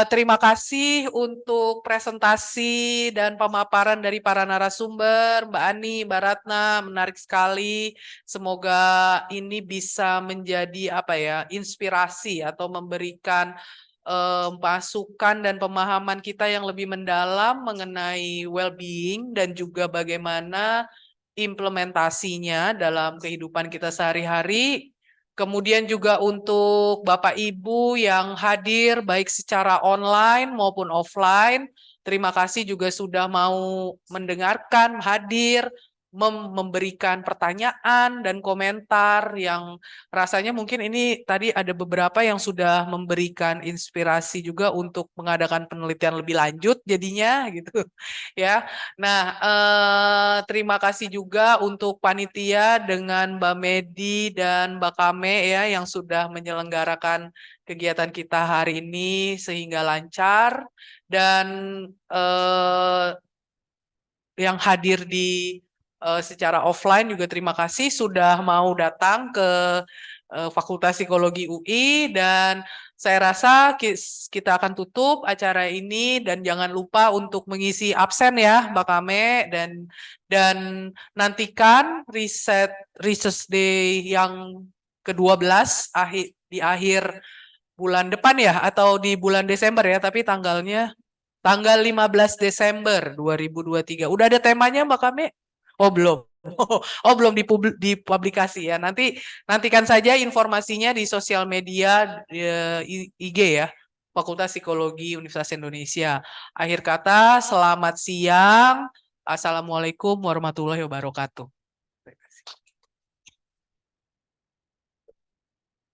Terima kasih untuk presentasi dan pemaparan dari para narasumber, Mbak Ani, Mbak Ratna, menarik sekali. Semoga ini bisa menjadi inspirasi atau memberikan masukan dan pemahaman kita yang lebih mendalam mengenai well-being dan juga bagaimana implementasinya dalam kehidupan kita sehari-hari. Kemudian juga untuk Bapak Ibu yang hadir baik secara online maupun offline, terima kasih juga sudah mau mendengarkan, hadir, memberikan pertanyaan dan komentar yang rasanya mungkin ini tadi ada beberapa yang sudah memberikan inspirasi juga untuk mengadakan penelitian lebih lanjut jadinya gitu ya. Nah, terima kasih juga untuk panitia dengan Mbak Medi dan Mbak Kame ya yang sudah menyelenggarakan kegiatan kita hari ini sehingga lancar, dan yang hadir di secara offline juga terima kasih sudah mau datang ke Fakultas Psikologi UI, dan saya rasa kita akan tutup acara ini dan jangan lupa untuk mengisi absen ya Mbak Kame, dan nantikan Research Day yang ke-12 di akhir bulan depan ya atau di bulan Desember ya, tapi tanggal 15 Desember 2023. Udah ada temanya Mbak Kame? Oh belum. Oh belum dipublikasi ya. Nantikan saja informasinya di sosial media IG ya. Fakultas Psikologi Universitas Indonesia. Akhir kata, selamat siang. Assalamualaikum warahmatullahi wabarakatuh.